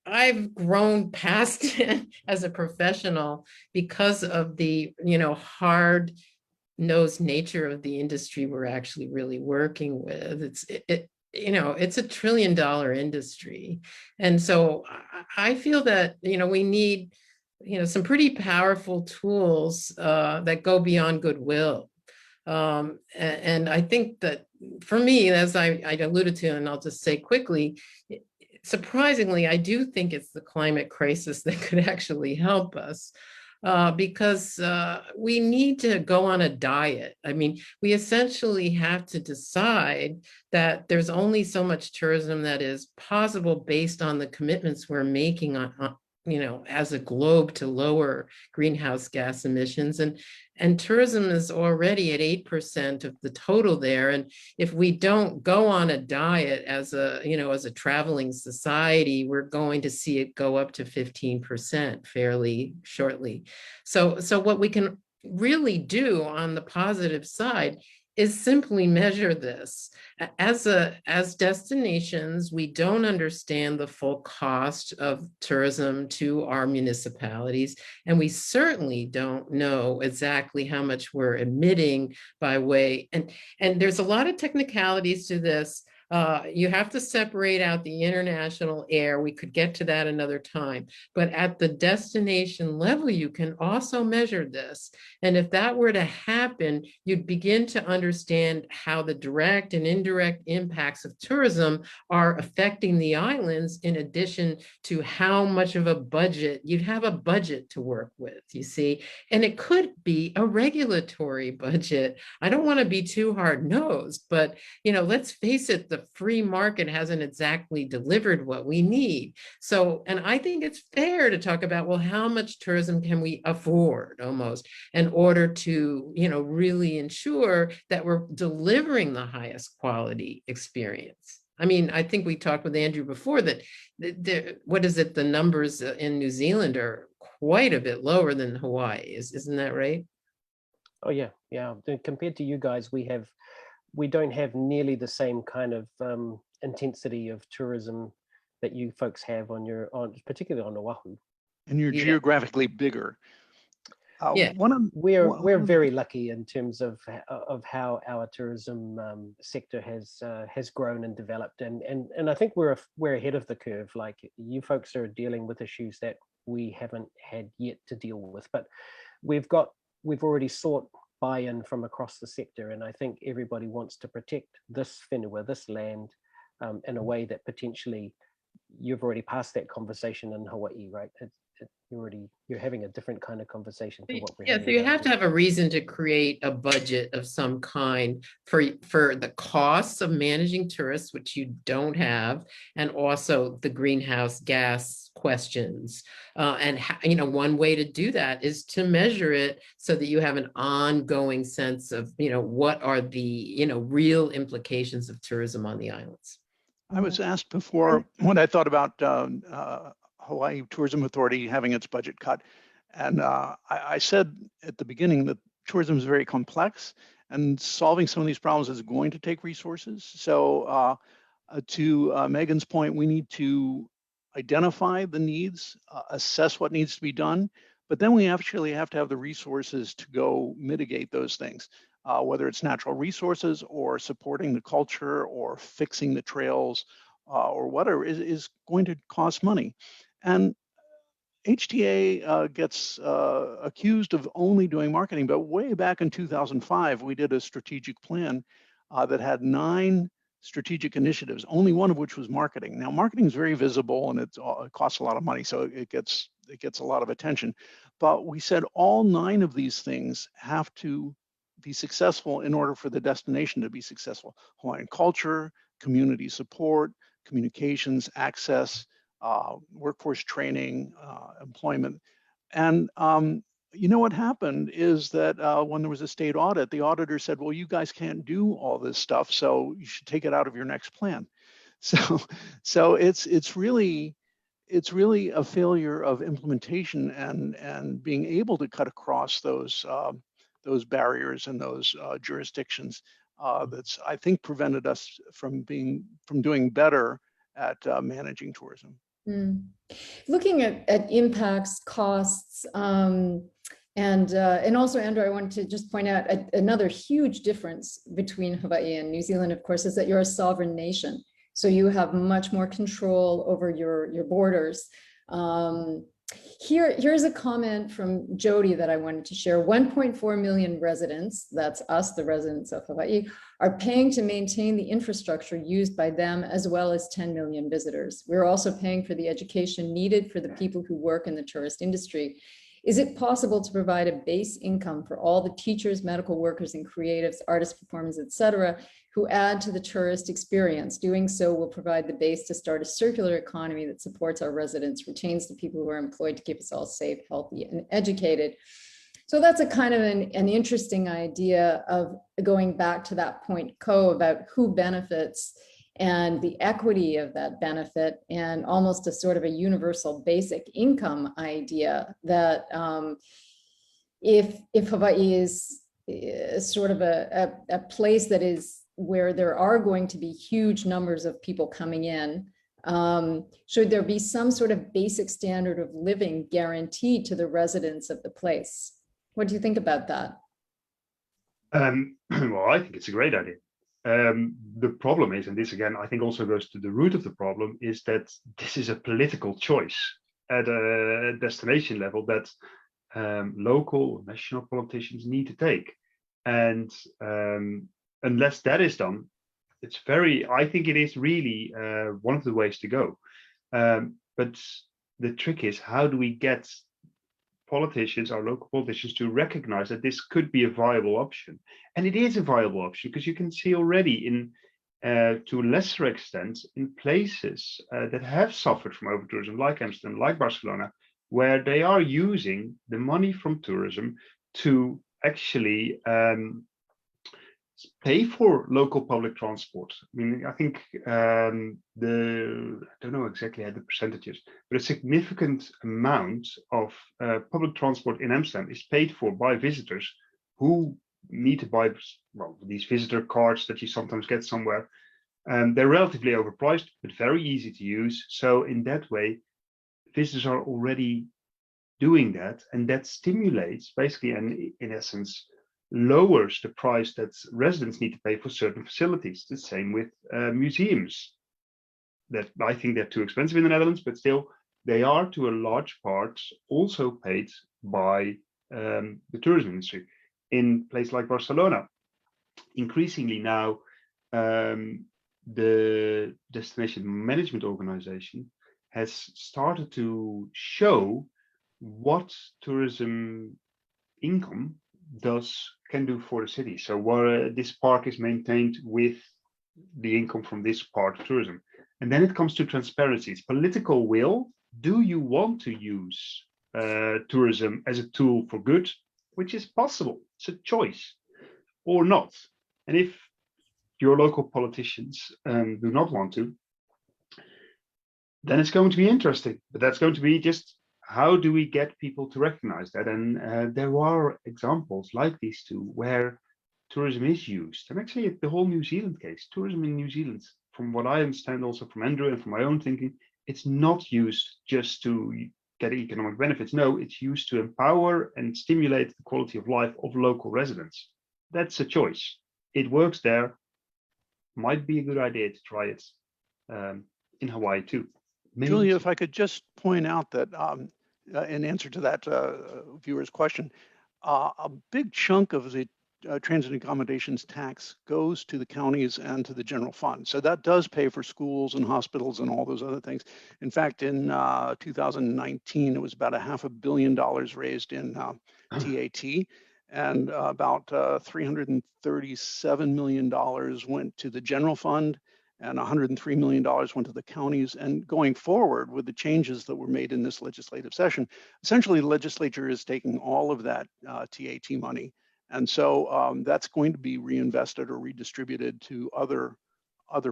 I've grown past it as a professional because of the, hard nosed nature of the industry we're actually really working with. It's a $1 trillion industry. And so I feel that, we need, some pretty powerful tools that go beyond goodwill. And I think that for me, as I alluded to, and I'll just say quickly, surprisingly, I do think it's the climate crisis that could actually help us. Because we need to go on a diet. I mean, we essentially have to decide that there's only so much tourism that is possible based on the commitments we're making on as a globe to lower greenhouse gas emissions. And tourism is already at 8% of the total there. And if we don't go on a diet as a traveling society, we're going to see it go up to 15% fairly shortly. So what we can really do on the positive side is simply measure this. As destinations, we don't understand the full cost of tourism to our municipalities, and we certainly don't know exactly how much we're emitting by way, and there's a lot of technicalities to this. You have to separate out the international air. We could get to that another time. But at the destination level, you can also measure this. And if that were to happen, you'd begin to understand how the direct and indirect impacts of tourism are affecting the islands, in addition to how much of a budget, you'd have a budget to work with, you see. And it could be a regulatory budget. I don't want to be too hard-nosed, but let's face it, the free market hasn't exactly delivered what we need. So, and I think it's fair to talk about, well, how much tourism can we afford almost in order to, really ensure that we're delivering the highest quality experience. I mean, I think we talked with Andrew before that, what is it, the numbers in New Zealand are quite a bit lower than Hawaii, isn't that right? Oh yeah. Compared to you guys, we don't have nearly the same kind of intensity of tourism that you folks have particularly on Oahu. And you're geographically bigger. We're very lucky in terms of how our tourism sector has grown and developed, and I think we're ahead of the curve. Like, you folks are dealing with issues that we haven't had yet to deal with, but we've already sought buy-in from across the sector, and I think everybody wants to protect this whenua, this land, in a way that potentially you've already passed that conversation in Hawaii, right? You're having a different kind of conversation to what we're having. So you have to have a reason to create a budget of some kind for the costs of managing tourists, which you don't have, and also the greenhouse gas questions. And one way to do that is to measure it so that you have an ongoing sense of what are the real implications of tourism on the islands. I was asked before what I thought about Hawaii Tourism Authority having its budget cut. And I said at the beginning that tourism is very complex, and solving some of these problems is going to take resources. So to Megan's point, we need to identify the needs, assess what needs to be done, but then we actually have to have the resources to go mitigate those things, whether it's natural resources or supporting the culture or fixing the trails or whatever is going to cost money. And HTA gets accused of only doing marketing, but way back in 2005, we did a strategic plan that had 9 strategic initiatives, only one of which was marketing. Now, marketing is very visible and it costs a lot of money, so it gets a lot of attention. But we said all 9 of these things have to be successful in order for the destination to be successful. Hawaiian culture, community support, communications, access, workforce training, employment. And you know what happened is that when there was a state audit, the auditor said, well, you guys can't do all this stuff, so you should take it out of your next plan. So it's really a failure of implementation and being able to cut across those barriers and those jurisdictions that's, I think, prevented us from doing better at managing tourism. Mm. Looking at impacts, costs, and also, Andrew, I wanted to just point out another huge difference between Hawaii and New Zealand, of course, is that you're a sovereign nation. So you have much more control over your borders. Here's a comment from Jody that I wanted to share. 1.4 million residents, that's us, the residents of Hawaii, are paying to maintain the infrastructure used by them, as well as 10 million visitors. We're also paying for the education needed for the people who work in the tourist industry. Is it possible to provide a base income for all the teachers, medical workers, and creatives, artists, performers, etc., who add to the tourist experience? Doing so will provide the base to start a circular economy that supports our residents, retains the people who are employed to keep us all safe, healthy, and educated. So that's a kind of an interesting idea of going back to that point, Ko, about who benefits and the equity of that benefit, and almost a sort of a universal basic income idea that if Hawaii is sort of a place that is where there are going to be huge numbers of people coming in, should there be some sort of basic standard of living guaranteed to the residents of the place? What do you think about that? Well, I think it's a great idea. The problem is, and this again, I think also goes to the root of the problem, is that this is a political choice at a destination level that local, national politicians need to take. And unless that is done, I think it is really one of the ways to go. But the trick is, how do we get politicians, our local politicians, to recognize that this could be a viable option? And it is a viable option, because you can see already in, to a lesser extent, in places that have suffered from over-tourism, like Amsterdam, like Barcelona, where they are using the money from tourism to actually pay for local public transport. I mean, I think I don't know exactly the percentages, but a significant amount of public transport in Amsterdam is paid for by visitors who need to buy, well, these visitor cards that you sometimes get somewhere. They're relatively overpriced, but very easy to use. So in that way, visitors are already doing that, and that stimulates basically, and in essence, lowers the price that residents need to pay for certain facilities. The same with museums. That I think they're too expensive in the Netherlands, but still they are to a large part also paid by the tourism industry. In places like Barcelona, increasingly now, the destination management organization has started to show what tourism income can do for the city. So this park is maintained with the income from this part of tourism. And then it comes to transparency. It's political will. Do you want to use tourism as a tool for good, which is possible? It's a choice, or not. And if your local politicians do not want to, then it's going to be interesting. But that's going to be just, how do we get people to recognize that? And there are examples like these two where tourism is used. And actually, the whole New Zealand case, tourism in New Zealand, from what I understand also from Andrew and from my own thinking, it's not used just to get economic benefits. No, it's used to empower and stimulate the quality of life of local residents. That's a choice. It works there. Might be a good idea to try it in Hawaii too. Maybe. Julia, if I could just point out that in answer to that viewer's question, a big chunk of the transit accommodations tax goes to the counties and to the general fund. So that does pay for schools and hospitals and all those other things. In fact, in 2019, it was about $500 million raised in TAT, and about $337 million went to the general fund, and $103 million went to the counties. And going forward with the changes that were made in this legislative session, essentially the legislature is taking all of that TAT money. And so that's going to be reinvested or redistributed to other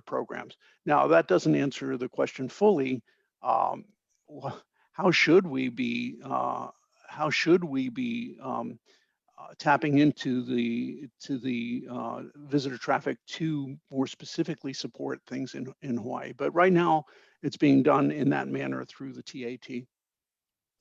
programs. Now, that doesn't answer the question fully. How should we be tapping into the visitor traffic to more specifically support things in Hawaii? But right now, it's being done in that manner through the TAT.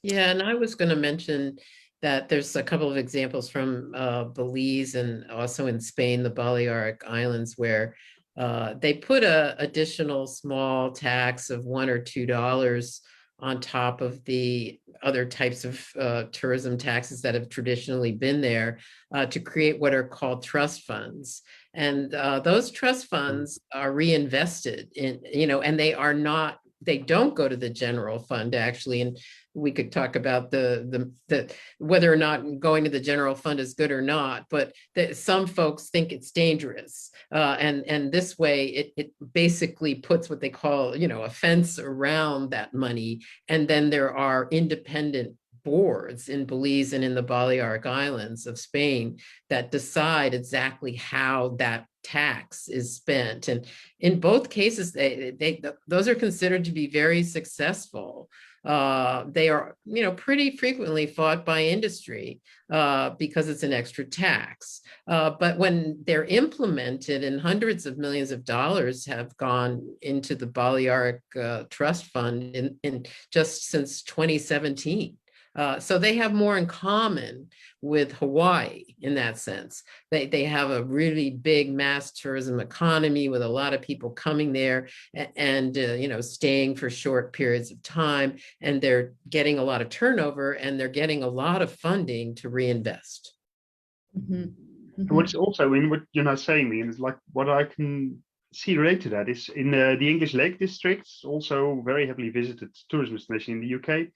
Yeah, and I was going to mention that there's a couple of examples from Belize and also in Spain, the Balearic Islands, where they put a additional small tax of $1 or $2 on top of the other types of tourism taxes that have traditionally been there to create what are called trust funds. And those trust funds are reinvested in, and they don't go to the general fund actually. And we could talk about the whether or not going to the general fund is good or not, but some folks think it's dangerous. And this way it basically puts what they call, a fence around that money. And then there are independent boards in Belize and in the Balearic Islands of Spain that decide exactly how that tax is spent. And in both cases, those are considered to be very successful. They are, pretty frequently fought by industry because it's an extra tax. But when they're implemented, and hundreds of millions of dollars have gone into the Balearic Trust Fund in just since 2017. So they have more in common with Hawaii in that sense. They have a really big mass tourism economy with a lot of people coming there and staying for short periods of time, and they're getting a lot of turnover and they're getting a lot of funding to reinvest. Mm-hmm. Mm-hmm. And what's also in what you're not saying, me, and it's like what I can see related to that is in the English Lake districts, also very heavily visited tourism destination in the UK.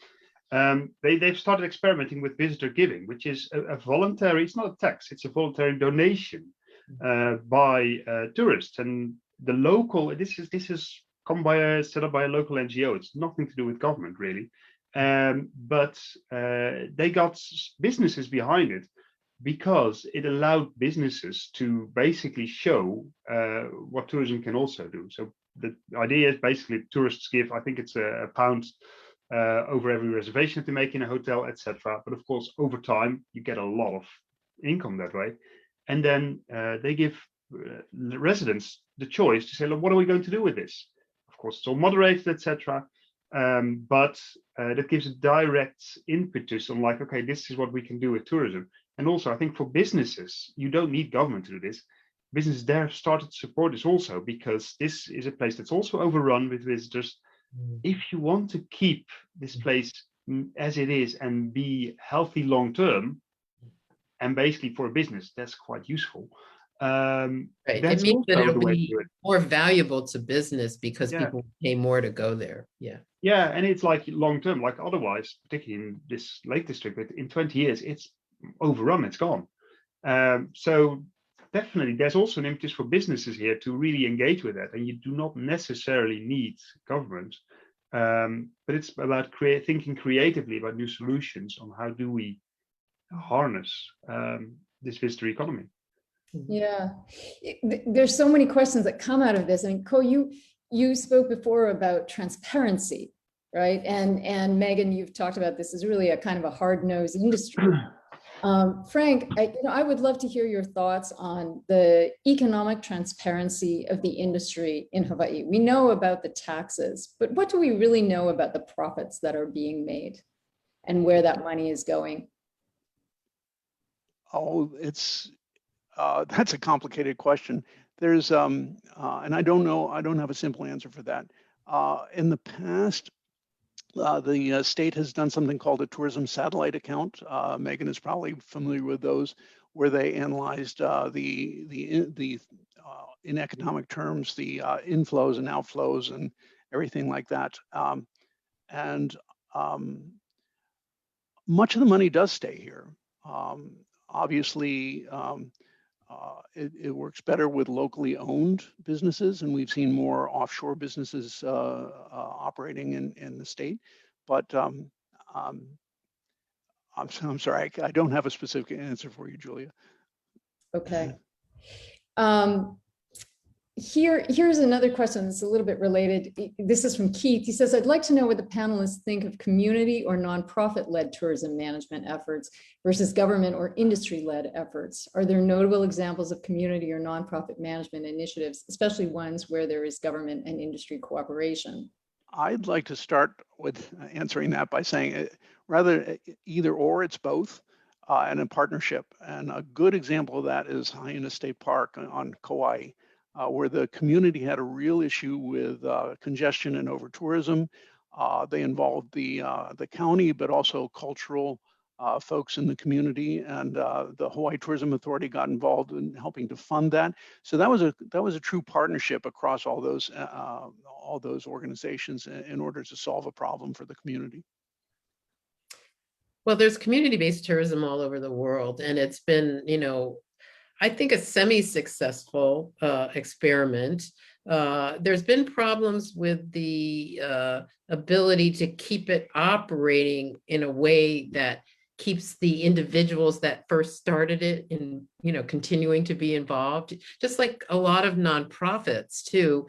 They've started experimenting with visitor giving, which is a voluntary, it's not a tax, it's a voluntary donation by tourists. And the local, this is set up by a local NGO. It's nothing to do with government really. But they got businesses behind it because it allowed businesses to basically show what tourism can also do. So the idea is basically tourists give, I think it's a £1 over every reservation that they make in a hotel, etc. But of course, over time, you get a lot of income that way. And then they give the residents the choice to say, look, what are we going to do with this? Of course, it's all moderated, etc. But that gives a direct impetus on like, okay, this is what we can do with tourism. And also, I think for businesses, you don't need government to do this. Businesses there have started to support this also because this is a place that's also overrun with visitors. If you want to keep this place as it is and be healthy long term, and basically for a business, that's quite useful. Right. That's it means that also it'll the way to be do it. more valuable to business because Yeah. people pay more to go there. Yeah. Yeah, and it's like long term, like otherwise, particularly in this Lake District, but in 20 years, it's overrun, it's gone. So definitely, there's also an impetus for businesses here to really engage with that, and you do not necessarily need government, but it's about thinking creatively about new solutions on how do we harness this visitor economy. Yeah, there's so many questions that come out of this. I mean, Ko, you spoke before about transparency, right? And Megan, you've talked about this is really a kind of a hard-nosed industry. Frank, I would love to hear your thoughts on the economic transparency of the industry in Hawaii. We know about the taxes, but what do we really know about the profits that are being made and where that money is going? Oh, that's a complicated question. There's, and I don't know, I don't have a simple answer for that. In the past, the state has done something called a tourism satellite account. Megan is probably familiar with those, where they analyzed in economic terms, the inflows and outflows and everything like that. Much of the money does stay here. Obviously, it works better with locally owned businesses, and we've seen more offshore businesses operating in the state. But I'm sorry, I don't have a specific answer for you, Julia. Okay. Here's another question that's a little bit related. This is from Keith. He says, I'd like to know what the panelists think of community or nonprofit-led tourism management efforts versus government or industry-led efforts. Are there notable examples of community or nonprofit management initiatives, especially ones where there is government and industry cooperation? I'd like to start with answering that by saying rather either or, it's both, and a partnership. And a good example of that is Hyena State Park on Kauai, where the community had a real issue with congestion and over-tourism. They involved the county, but also cultural folks in the community, and the Hawaii Tourism Authority got involved in helping to fund that. So that was a true partnership across all those organizations in order to solve a problem for the community. Well, there's community-based tourism all over the world, and it's been, I think a semi-successful experiment. There's been problems with the ability to keep it operating in a way that keeps the individuals that first started it in, continuing to be involved, just like a lot of nonprofits too.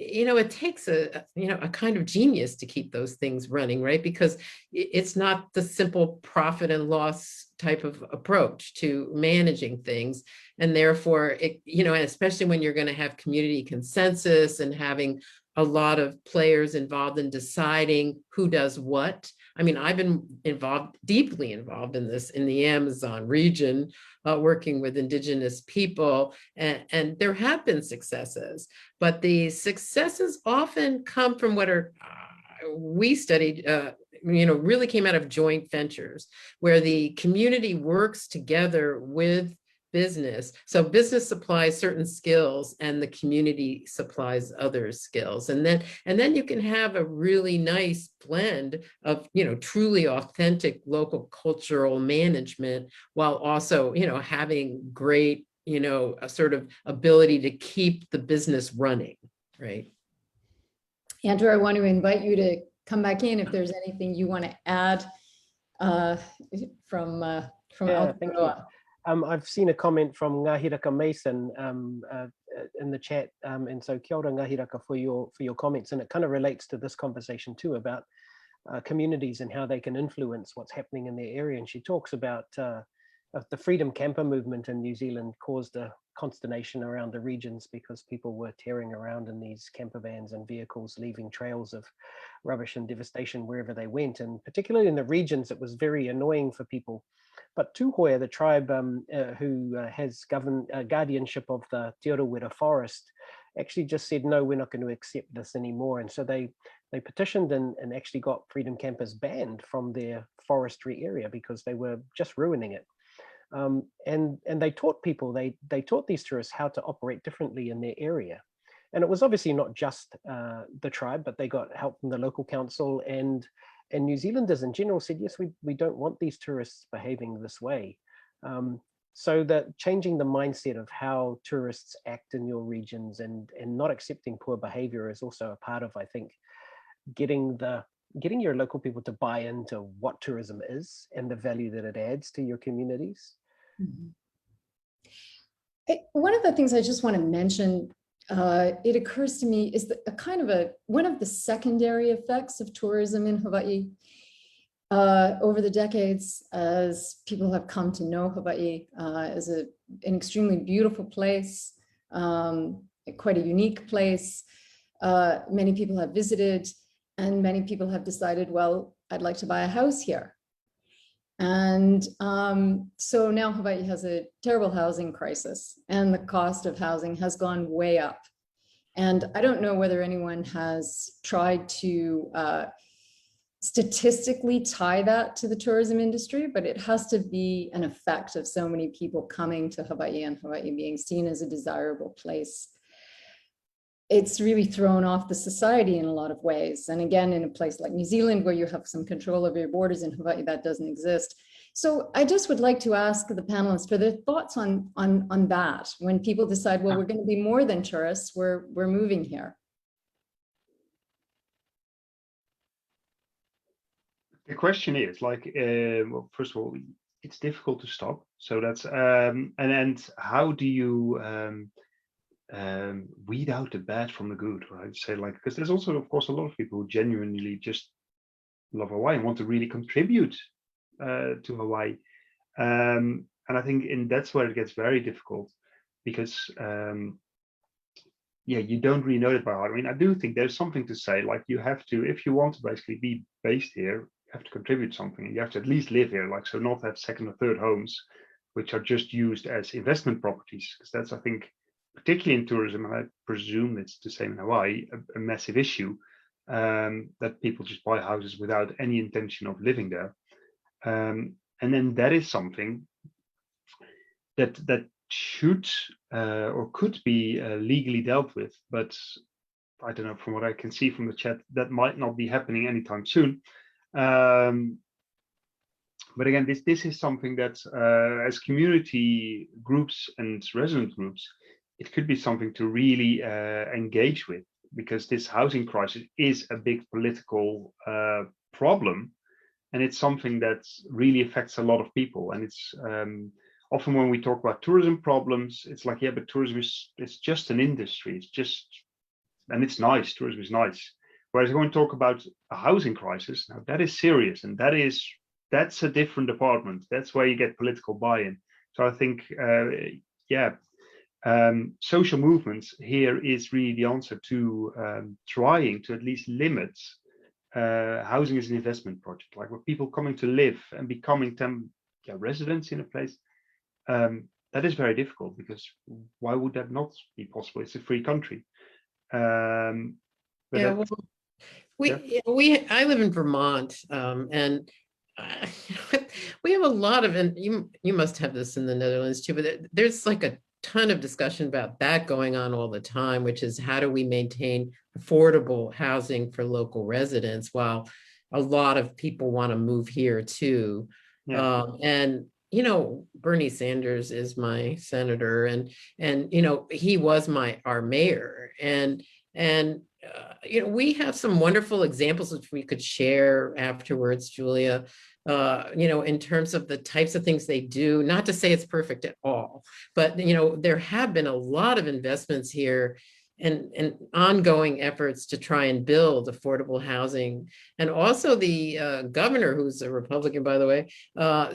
It takes a kind of genius to keep those things running, right? Because it's not the simple profit and loss type of approach to managing things. And therefore, and especially when you're going to have community consensus and having a lot of players involved in deciding who does what. I mean, I've been deeply involved in this in the Amazon region, working with indigenous people, and there have been successes, but the successes often come from what we studied, really came out of joint ventures where the community works together with business. So business supplies certain skills and the community supplies other skills. And then you can have a really nice blend of, truly authentic local cultural management while also, having great, a sort of ability to keep the business running, right? Andrew, I want to invite you to come back in if there's anything you want to add from Aotearoa. I've seen a comment from Ngahiraka Mason in the chat, and so kia ora Ngahiraka for your comments, and it kind of relates to this conversation too about communities and how they can influence what's happening in their area. And she talks about the freedom camper movement in New Zealand caused a consternation around the regions because people were tearing around in these camper vans and vehicles, leaving trails of rubbish and devastation wherever they went. And particularly in the regions, it was very annoying for people. But Tuhoia, the tribe who has guardianship of the Te Arawera forest, actually just said, no, we're not going to accept this anymore. And so they petitioned and actually got freedom campers banned from their forestry area because they were just ruining it. And they taught people, they taught these tourists how to operate differently in their area. And it was obviously not just the tribe, but they got help from the local council, and New Zealanders in general said, yes, we don't want these tourists behaving this way. So that changing the mindset of how tourists act in your regions and not accepting poor behavior is also a part of, I think, getting your local people to buy into what tourism is and the value that it adds to your communities. Mm-hmm. One of the things I just want to mention, it occurs to me, is one of the secondary effects of tourism in Hawaii over the decades, as people have come to know Hawaii as an extremely beautiful place, quite a unique place. Many people have visited, and many people have decided, well, I'd like to buy a house here. And so now Hawaii has a terrible housing crisis, and the cost of housing has gone way up. And I don't know whether anyone has tried to statistically tie that to the tourism industry, but it has to be an effect of so many people coming to Hawaii and Hawaii being seen as a desirable place. It's really thrown off the society in a lot of ways. And again, in a place like New Zealand, where you have some control over your borders, in Hawaii, that doesn't exist. So I just would like to ask the panelists for their thoughts on that. When people decide, well, we're going to be more than tourists, we're moving here. The question is like, well, first of all, it's difficult to stop. So that's and how do you weed out the bad from the good, right? Say like, because there's also, of course, a lot of people who genuinely just love Hawaii and want to really contribute to Hawaii. And I think that's where it gets very difficult, because yeah, you don't really know it by heart. I mean, I do think there's something to say, like you have to, if you want to basically be based here, you have to contribute something, and you have to at least live here, like, so not have second or third homes, which are just used as investment properties, because that's, I think, particularly in tourism, and I presume it's the same in Hawaii, a massive issue, that people just buy houses without any intention of living there. And then that is something that should or could be legally dealt with, but I don't know, from what I can see from the chat, that might not be happening anytime soon. But again, this is something that as community groups and resident groups, it could be something to really engage with, because this housing crisis is a big political problem, and it's something that really affects a lot of people. And it's often when we talk about tourism problems, it's like, yeah, but tourism it's just an industry. It's just, and it's nice. Tourism is nice. Whereas when we talk about a housing crisis, now that is serious, and that's a different department. That's where you get political buy-in. So I think, yeah, social movements here is really the answer to trying to at least limit housing as an investment project, like where people coming to live and becoming residents in a place. That is very difficult, because why would that not be possible? It's a free country. Yeah, well, I live in Vermont, and we have a lot of, and you must have this in the Netherlands too, but there's like a ton of discussion about that going on all the time, which is how do we maintain affordable housing for local residents while a lot of people want to move here too. Yeah. And you know, Bernie Sanders is my senator, and you know, he was our mayor, and you know, we have some wonderful examples which we could share afterwards, Julia, you know, in terms of the types of things they do. Not to say it's perfect at all, but you know, there have been a lot of investments here and ongoing efforts to try and build affordable housing. And also the governor, who's a Republican, by the way,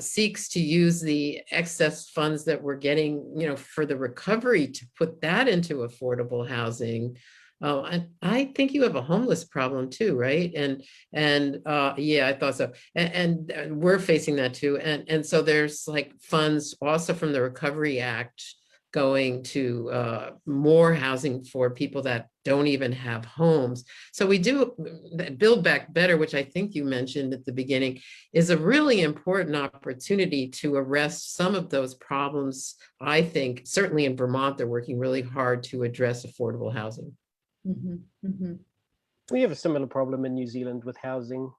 seeks to use the excess funds that we're getting, you know, for the recovery to put that into affordable housing. And I think you have a homeless problem too, right? And yeah, I thought so. And we're facing that too. And so there's like funds also from the Recovery Act going to more housing for people that don't even have homes. So we do Build Back Better, which I think you mentioned at the beginning, is a really important opportunity to arrest some of those problems. I think certainly in Vermont, they're working really hard to address affordable housing. Mm-hmm, mm-hmm. We have a similar problem in New Zealand with housing.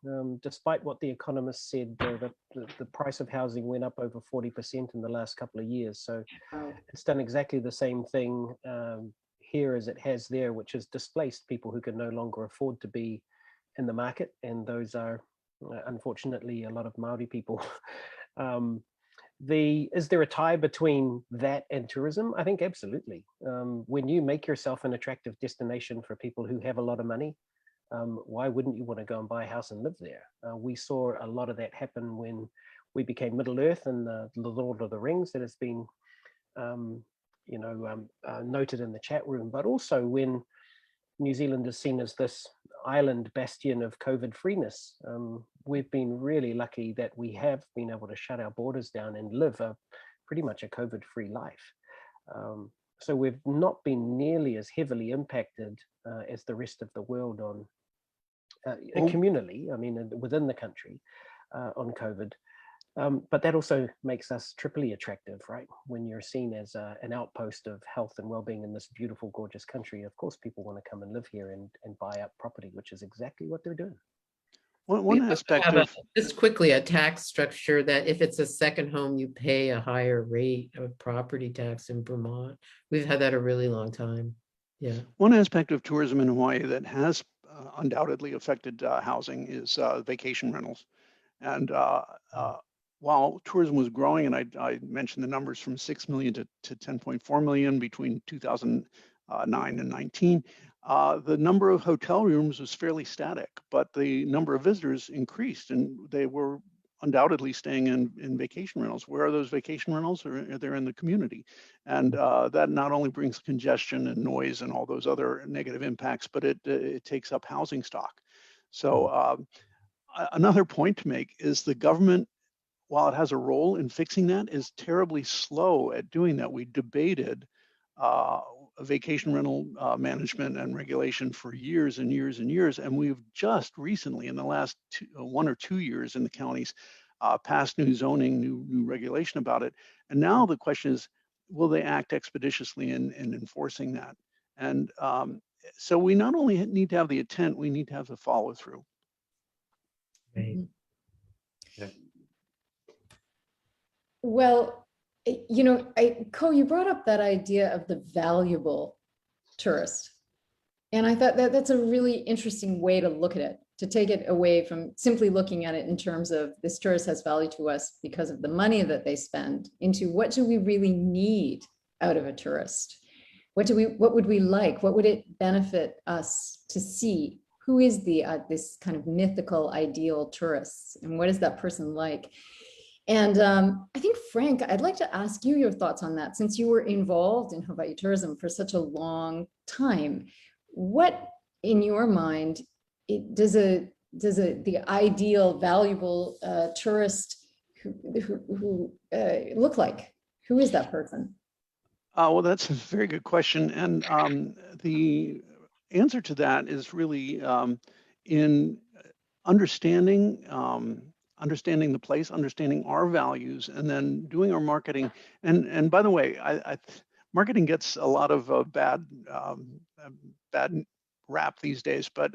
Despite what the economists said, the price of housing went up over 40% in the last couple of years. So it's done exactly the same thing here as it has there, which has displaced people who can no longer afford to be in the market. And those are, unfortunately, a lot of Maori people. Is there a tie between that and tourism? I think absolutely. When you make yourself an attractive destination for people who have a lot of money, why wouldn't you want to go and buy a house and live there? We saw a lot of that happen when we became Middle Earth and the Lord of the Rings that has been noted in the chat room, but also when New Zealand is seen as this island bastion of COVID freeness. We've been really lucky that we have been able to shut our borders down and live pretty much a COVID-free life. So we've not been nearly as heavily impacted as the rest of the world on communally, I mean, within the country on COVID. But that also makes us triply attractive, right? When you're seen as an outpost of health and well-being in this beautiful, gorgeous country, of course, people want to come and live here and buy up property, which is exactly what they're doing. One We aspect have of just quickly a tax structure that if it's a second home, you pay a higher rate of property tax in Vermont. We've had that a really long time. Yeah. One aspect of tourism in Hawaii that has undoubtedly affected housing is vacation rentals. And while tourism was growing, and I mentioned the numbers from 6 million to 10.4 million between 2009 and 19, the number of hotel rooms was fairly static, but the number of visitors increased, and they were undoubtedly staying in vacation rentals. Where are those vacation rentals? They're in the community. And that not only brings congestion and noise and all those other negative impacts, but it takes up housing stock. So another point to make is the government, while it has a role in fixing that, is terribly slow at doing that. We debated vacation rental management and regulation for years and years and years, and we've just recently, in the last 1 or 2 years in the counties, passed new zoning, new regulation about it. And now the question is, will they act expeditiously in enforcing that? And so we not only need to have the intent, we need to have the follow through. Right. Yeah. Well, Ko, you brought up that idea of the valuable tourist. And I thought that that's a really interesting way to look at it, to take it away from simply looking at it in terms of this tourist has value to us because of the money that they spend, into what do we really need out of a tourist? What would we like? What would it benefit us to see? Who is this kind of mythical ideal tourist, and what is that person like? And I think, Frank, I'd like to ask you your thoughts on that, since you were involved in Hawaii tourism for such a long time. What, in your mind, does the ideal, valuable tourist who look like? Who is that person? Well, that's a very good question. And the answer to that is really in understanding the place, understanding our values, and then doing our marketing. And by the way, marketing gets a lot of bad rap these days, but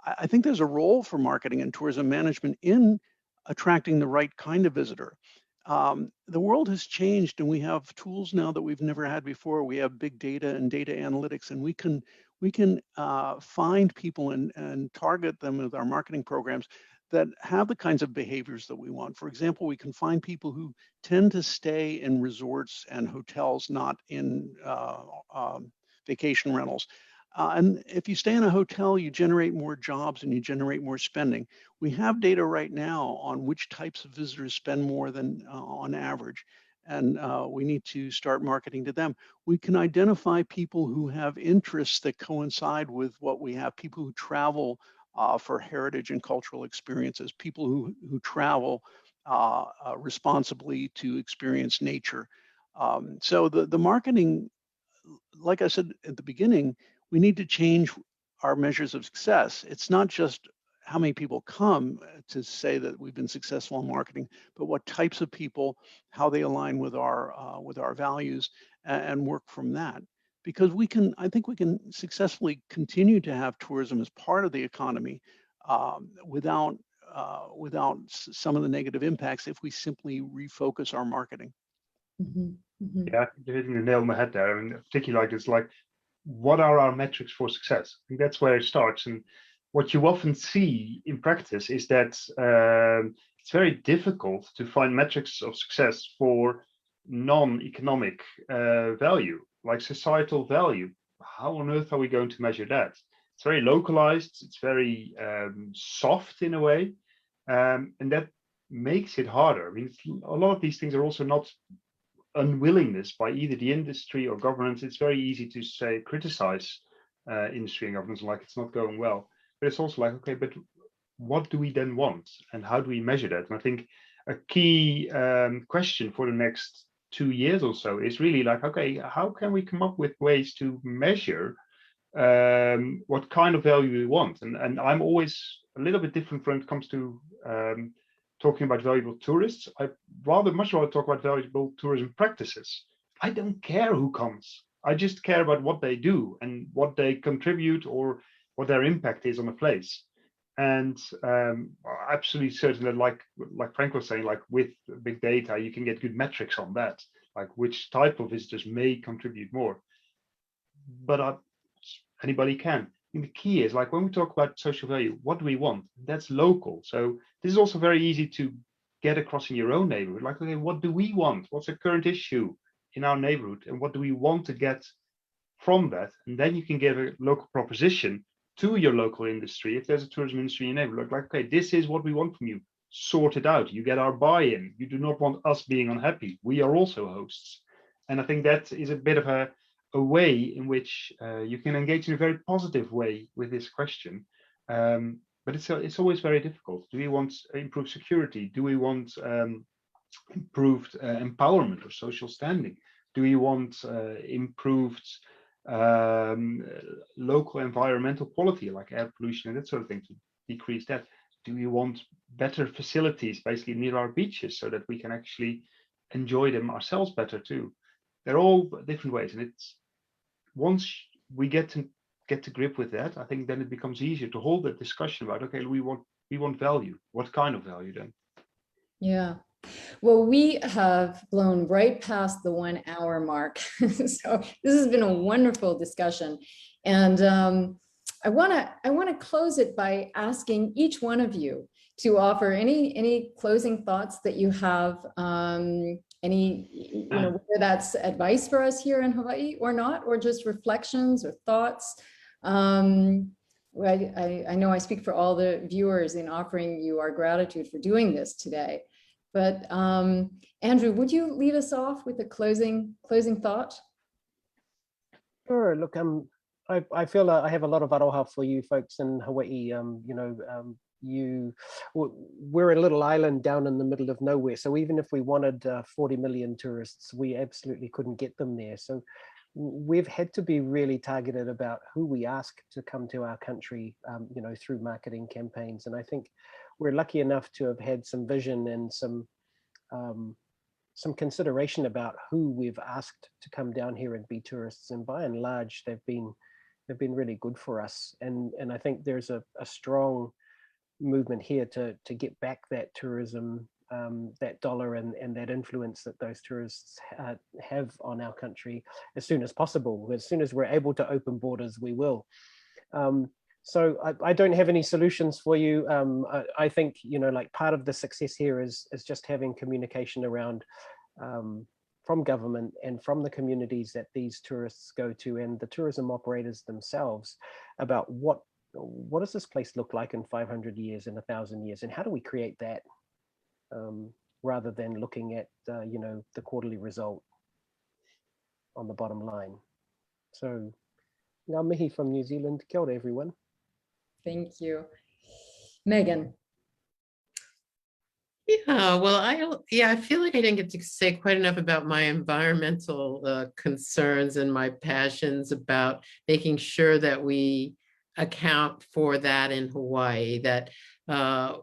I think there's a role for marketing and tourism management in attracting the right kind of visitor. The world has changed, and we have tools now that we've never had before. We have big data and data analytics, and we can find people and target them with our marketing programs that have the kinds of behaviors that we want. For example, we can find people who tend to stay in resorts and hotels, not in vacation rentals. And if you stay in a hotel, you generate more jobs and you generate more spending. We have data right now on which types of visitors spend more than on average, and we need to start marketing to them. We can identify people who have interests that coincide with what we have, people who travel for heritage and cultural experiences, people who travel responsibly to experience nature. So the marketing, like I said at the beginning, we need to change our measures of success. It's not just how many people come to say that we've been successful in marketing, but what types of people, how they align with our values, and work from that. Because I think we can successfully continue to have tourism as part of the economy without some of the negative impacts if we simply refocus our marketing. Mm-hmm. Mm-hmm. Yeah, you're hitting the nail on the head there. And particularly it's like, what are our metrics for success? I think that's where it starts. And what you often see in practice is that it's very difficult to find metrics of success for non-economic value, like societal value. How on earth are we going to measure that? It's very localized. It's very soft in a way. And that makes it harder. I mean, a lot of these things are also not unwillingness by either the industry or governments. It's very easy to say, criticize industry and governments like it's not going well. But it's also like, okay, but what do we then want? And how do we measure that? And I think a key question for the next 2 years or so is really like, okay, how can we come up with ways to measure what kind of value we want? And I'm always a little bit different when it comes to talking about valuable tourists. I much rather talk about valuable tourism practices. I don't care who comes. I just care about what they do and what they contribute or what their impact is on a place. And absolutely certain that, like Frank was saying, like with big data, you can get good metrics on that, like which type of visitors may contribute more. But anybody can. And the key is, like, when we talk about social value, what do we want? That's local. So this is also very easy to get across in your own neighborhood. Like, okay, what do we want? What's a current issue in our neighborhood? And what do we want to get from that? And then you can give a local proposition to your local industry. If there's a tourism industry in your neighborhood, like, okay, this is what we want from you. Sort it out. You get our buy-in. You do not want us being unhappy. We are also hosts. And I think that is a bit of a way in which you can engage in a very positive way with this question. But it's always very difficult. Do we want improved security? Do we want improved empowerment or social standing? Do we want improved local environmental quality, like air pollution and that sort of thing, to decrease that? Do we want better facilities basically near our beaches so that we can actually enjoy them ourselves better too? They're all different ways, and it's once we get to grip with that, I think then it becomes easier to hold that discussion about, okay, we want value. What kind of value then? Yeah. Well, we have blown right past the 1 hour mark. So this has been a wonderful discussion. And I want to close it by asking each one of you to offer any closing thoughts that you have, whether that's advice for us here in Hawaii or not, or just reflections or thoughts. I know I speak for all the viewers in offering you our gratitude for doing this today. But Andrew, would you lead us off with a closing thought? Sure. Look, I feel I have a lot of aroha for you folks in Hawaii. We're a little island down in the middle of nowhere. So even if we wanted 40 million tourists, we absolutely couldn't get them there. So we've had to be really targeted about who we ask to come to our country, through marketing campaigns. And I think we're lucky enough to have had some vision and some consideration about who we've asked to come down here and be tourists. And by and large, they've been really good for us. And I think there's a strong movement here to get back that tourism, that dollar and that influence that those tourists have on our country as soon as possible. As soon as we're able to open borders, we will. So I don't have any solutions for you. I think, like part of the success here is just having communication around from government and from the communities that these tourists go to and the tourism operators themselves about what does this place look like in 500 years, in 1,000 years, and how do we create that rather than looking at, the quarterly result on the bottom line. So, ngā mihi from New Zealand. Kia ora, everyone. Thank you. Megan. Yeah, well, I feel like I didn't get to say quite enough about my environmental concerns and my passions about making sure that we account for that in Hawaii. That I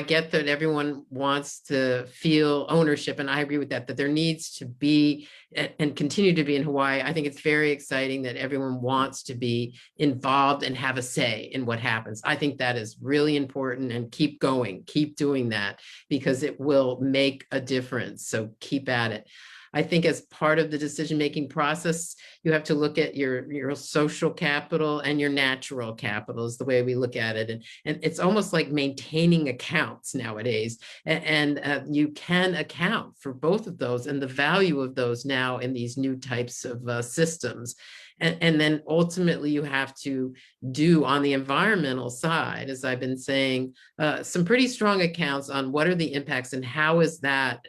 get that everyone wants to feel ownership, and I agree with that there needs to be and continue to be in Hawaii. I think it's very exciting that everyone wants to be involved and have a say in what happens. I think that is really important, and keep going, keep doing that, because it will make a difference. So keep at it. I think as part of the decision-making process, you have to look at your social capital and your natural capital is the way we look at it. And it's almost like maintaining accounts nowadays. And you can account for both of those and the value of those now in these new types of systems. And then ultimately you have to do on the environmental side, as I've been saying, some pretty strong accounts on what are the impacts and how is that,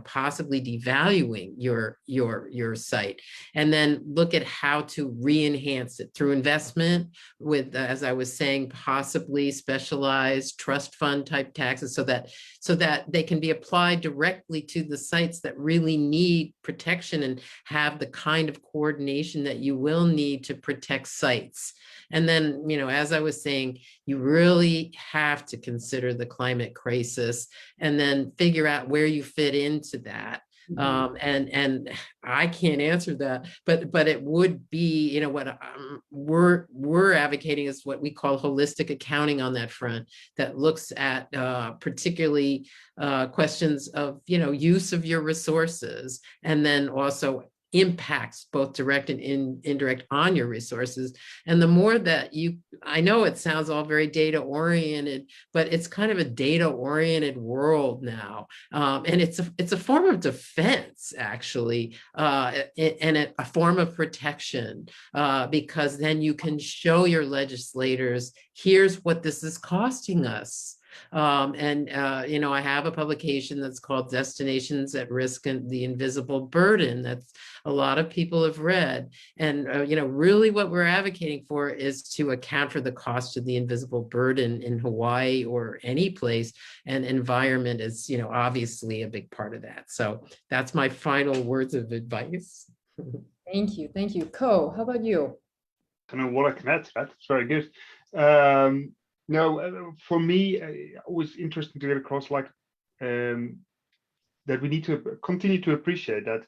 possibly devaluing your site. And then look at how to re-enhance it through investment with, as I was saying, possibly specialized trust fund type taxes so that they can be applied directly to the sites that really need protection and have the kind of coordination that you will need to protect sites. And then, as I was saying, you really have to consider the climate crisis and then figure out where you fit into that. And I can't answer that, but it would be, what we're advocating is what we call holistic accounting on that front, that looks at particularly questions of, use of your resources, and then also impacts, both direct and indirect, on your resources. And the more that I know it sounds all very data oriented, but it's kind of a data oriented world now. And it's a form of defense, actually, and a form of protection, because then you can show your legislators, here's what this is costing us. I have a publication that's called Destinations at Risk and the Invisible Burden that's a lot of people have read. And, really what we're advocating for is to account for the cost of the invisible burden in Hawaii or any place. And environment is, obviously a big part of that. So that's my final words of advice. Thank you. Thank you. Ko, how about you? I don't know what I can add to that. It's very good. No, for me, always interesting to get across that we need to continue to appreciate that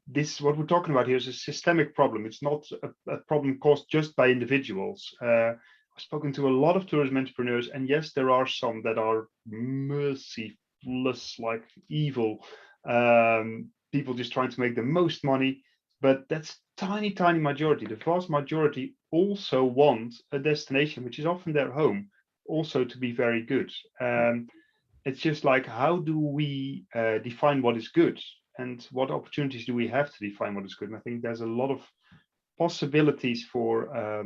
this, what we're talking about here, is a systemic problem. It's not a problem caused just by individuals. I've spoken to a lot of tourism entrepreneurs, and yes, there are some that are merciless, like evil people just trying to make the most money. But that's tiny majority. The vast majority also want a destination, which is often their home, also to be very good. It's just like, how do we define what is good, and what opportunities do we have to define what is good? And I think there's a lot of possibilities for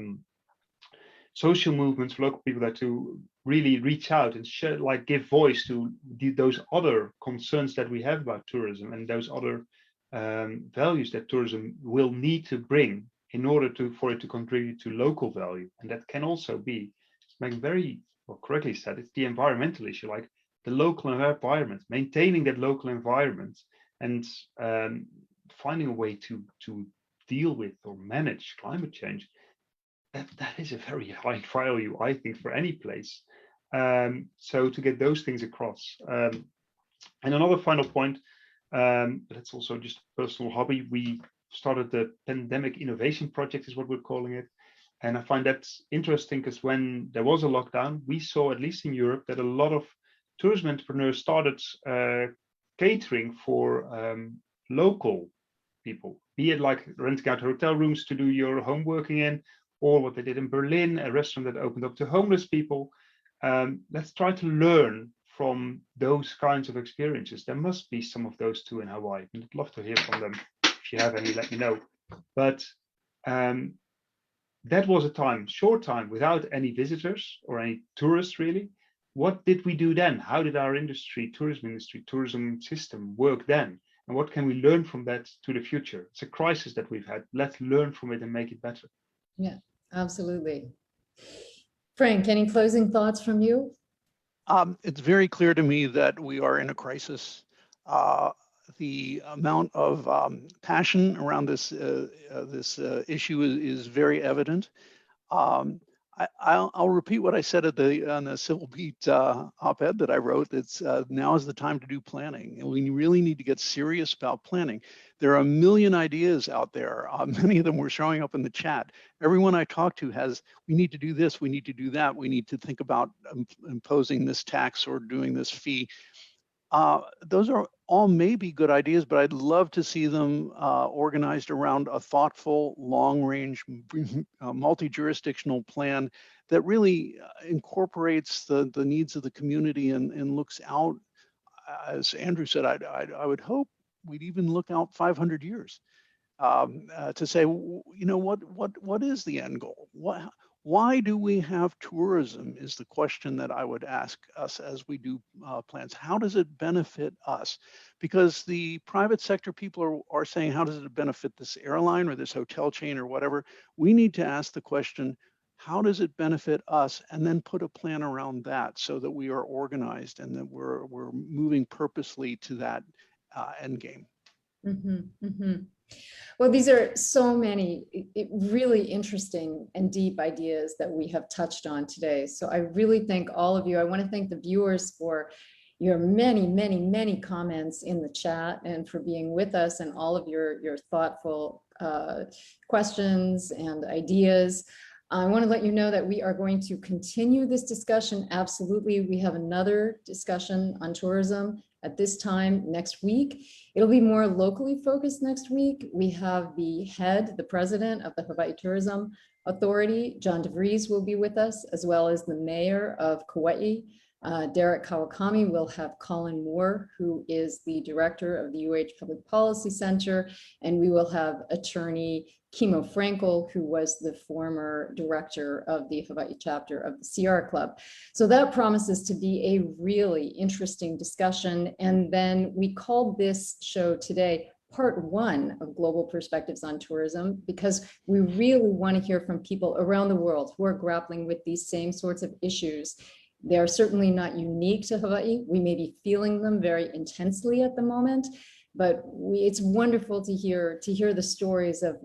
social movements, for local people, that to really reach out and share, give voice to those other concerns that we have about tourism, and those other values that tourism will need to bring in order for it to contribute to local value. And that can also be, like very correctly said, it's the environmental issue, like the local environment, maintaining that local environment, and finding a way to deal with or manage climate change. That is a very high value, I think, for any place. So to get those things across. And another final point, that's also just a personal hobby. We started the Pandemic Innovation Project, is what we're calling it. And I find that interesting because when there was a lockdown, we saw, at least in Europe, that a lot of tourism entrepreneurs started catering for local people, be it like renting out hotel rooms to do your home working in, or what they did in Berlin, a restaurant that opened up to homeless people. Let's try to learn from those kinds of experiences. There must be some of those too in Hawaii. I'd love to hear from them. If you have any, let me know. But that was a short time without any visitors or any tourists really. What did we do then? How did our tourism system work then? And what can we learn from that to the future? It's a crisis that we've had. Let's learn from it and make it better. Yeah, absolutely. Frank, any closing thoughts from you? It's very clear to me that we are in a crisis. The amount of passion around this issue is very evident. I'll repeat what I said on the Civil Beat op-ed that I wrote. It's now is the time to do planning, and we really need to get serious about planning. There are a million ideas out there. Many of them were showing up in the chat. Everyone I talk to has, we need to do this, we need to do that, we need to think about imposing this tax or doing this fee. Those are all maybe good ideas, but I'd love to see them organized around a thoughtful, long-range, multi-jurisdictional plan that really incorporates the needs of the community and looks out. As Andrew said, I would hope we'd even look out 500 years to say, what is the end goal? Why do we have tourism is the question that I would ask us as we do plans. How does it benefit us? Because the private sector people are saying, how does it benefit this airline or this hotel chain or whatever? We need to ask the question, how does it benefit us? And then put a plan around that so that we are organized and that we're moving purposely to that end game. Mm-hmm, mm-hmm. Well, these are so many really interesting and deep ideas that we have touched on today. So I really thank all of you. I want to thank the viewers for your many, many, many comments in the chat and for being with us and all of your thoughtful questions and ideas. I want to let you know that we are going to continue this discussion. Absolutely. We have another discussion on tourism at this time next week. It'll be more locally focused next week. We have the president of the Hawaii Tourism Authority, John DeVries, will be with us, as well as the mayor of Kauai, Derek Kawakami. Will have Colin Moore, who is the director of the UH Public Policy Center, and we will have attorney Kimo Frankel, who was the former director of the Hawaii chapter of the Sierra Club. So that promises to be a really interesting discussion. And then we called this show today part 1 of Global Perspectives on Tourism, because we really want to hear from people around the world who are grappling with these same sorts of issues. They are certainly not unique to Hawaii. We may be feeling them very intensely at the moment, but it's wonderful to hear the stories of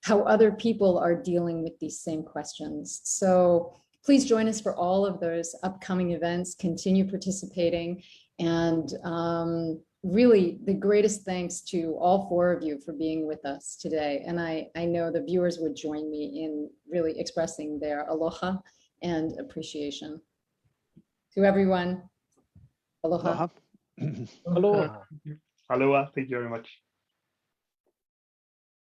how other people are dealing with these same questions. So please join us for all of those upcoming events, continue participating, and really the greatest thanks to all 4 of you for being with us today. And I know the viewers would join me in really expressing their aloha and appreciation. To everyone, aloha. Aloha. Aloha. Aloha, thank you very much.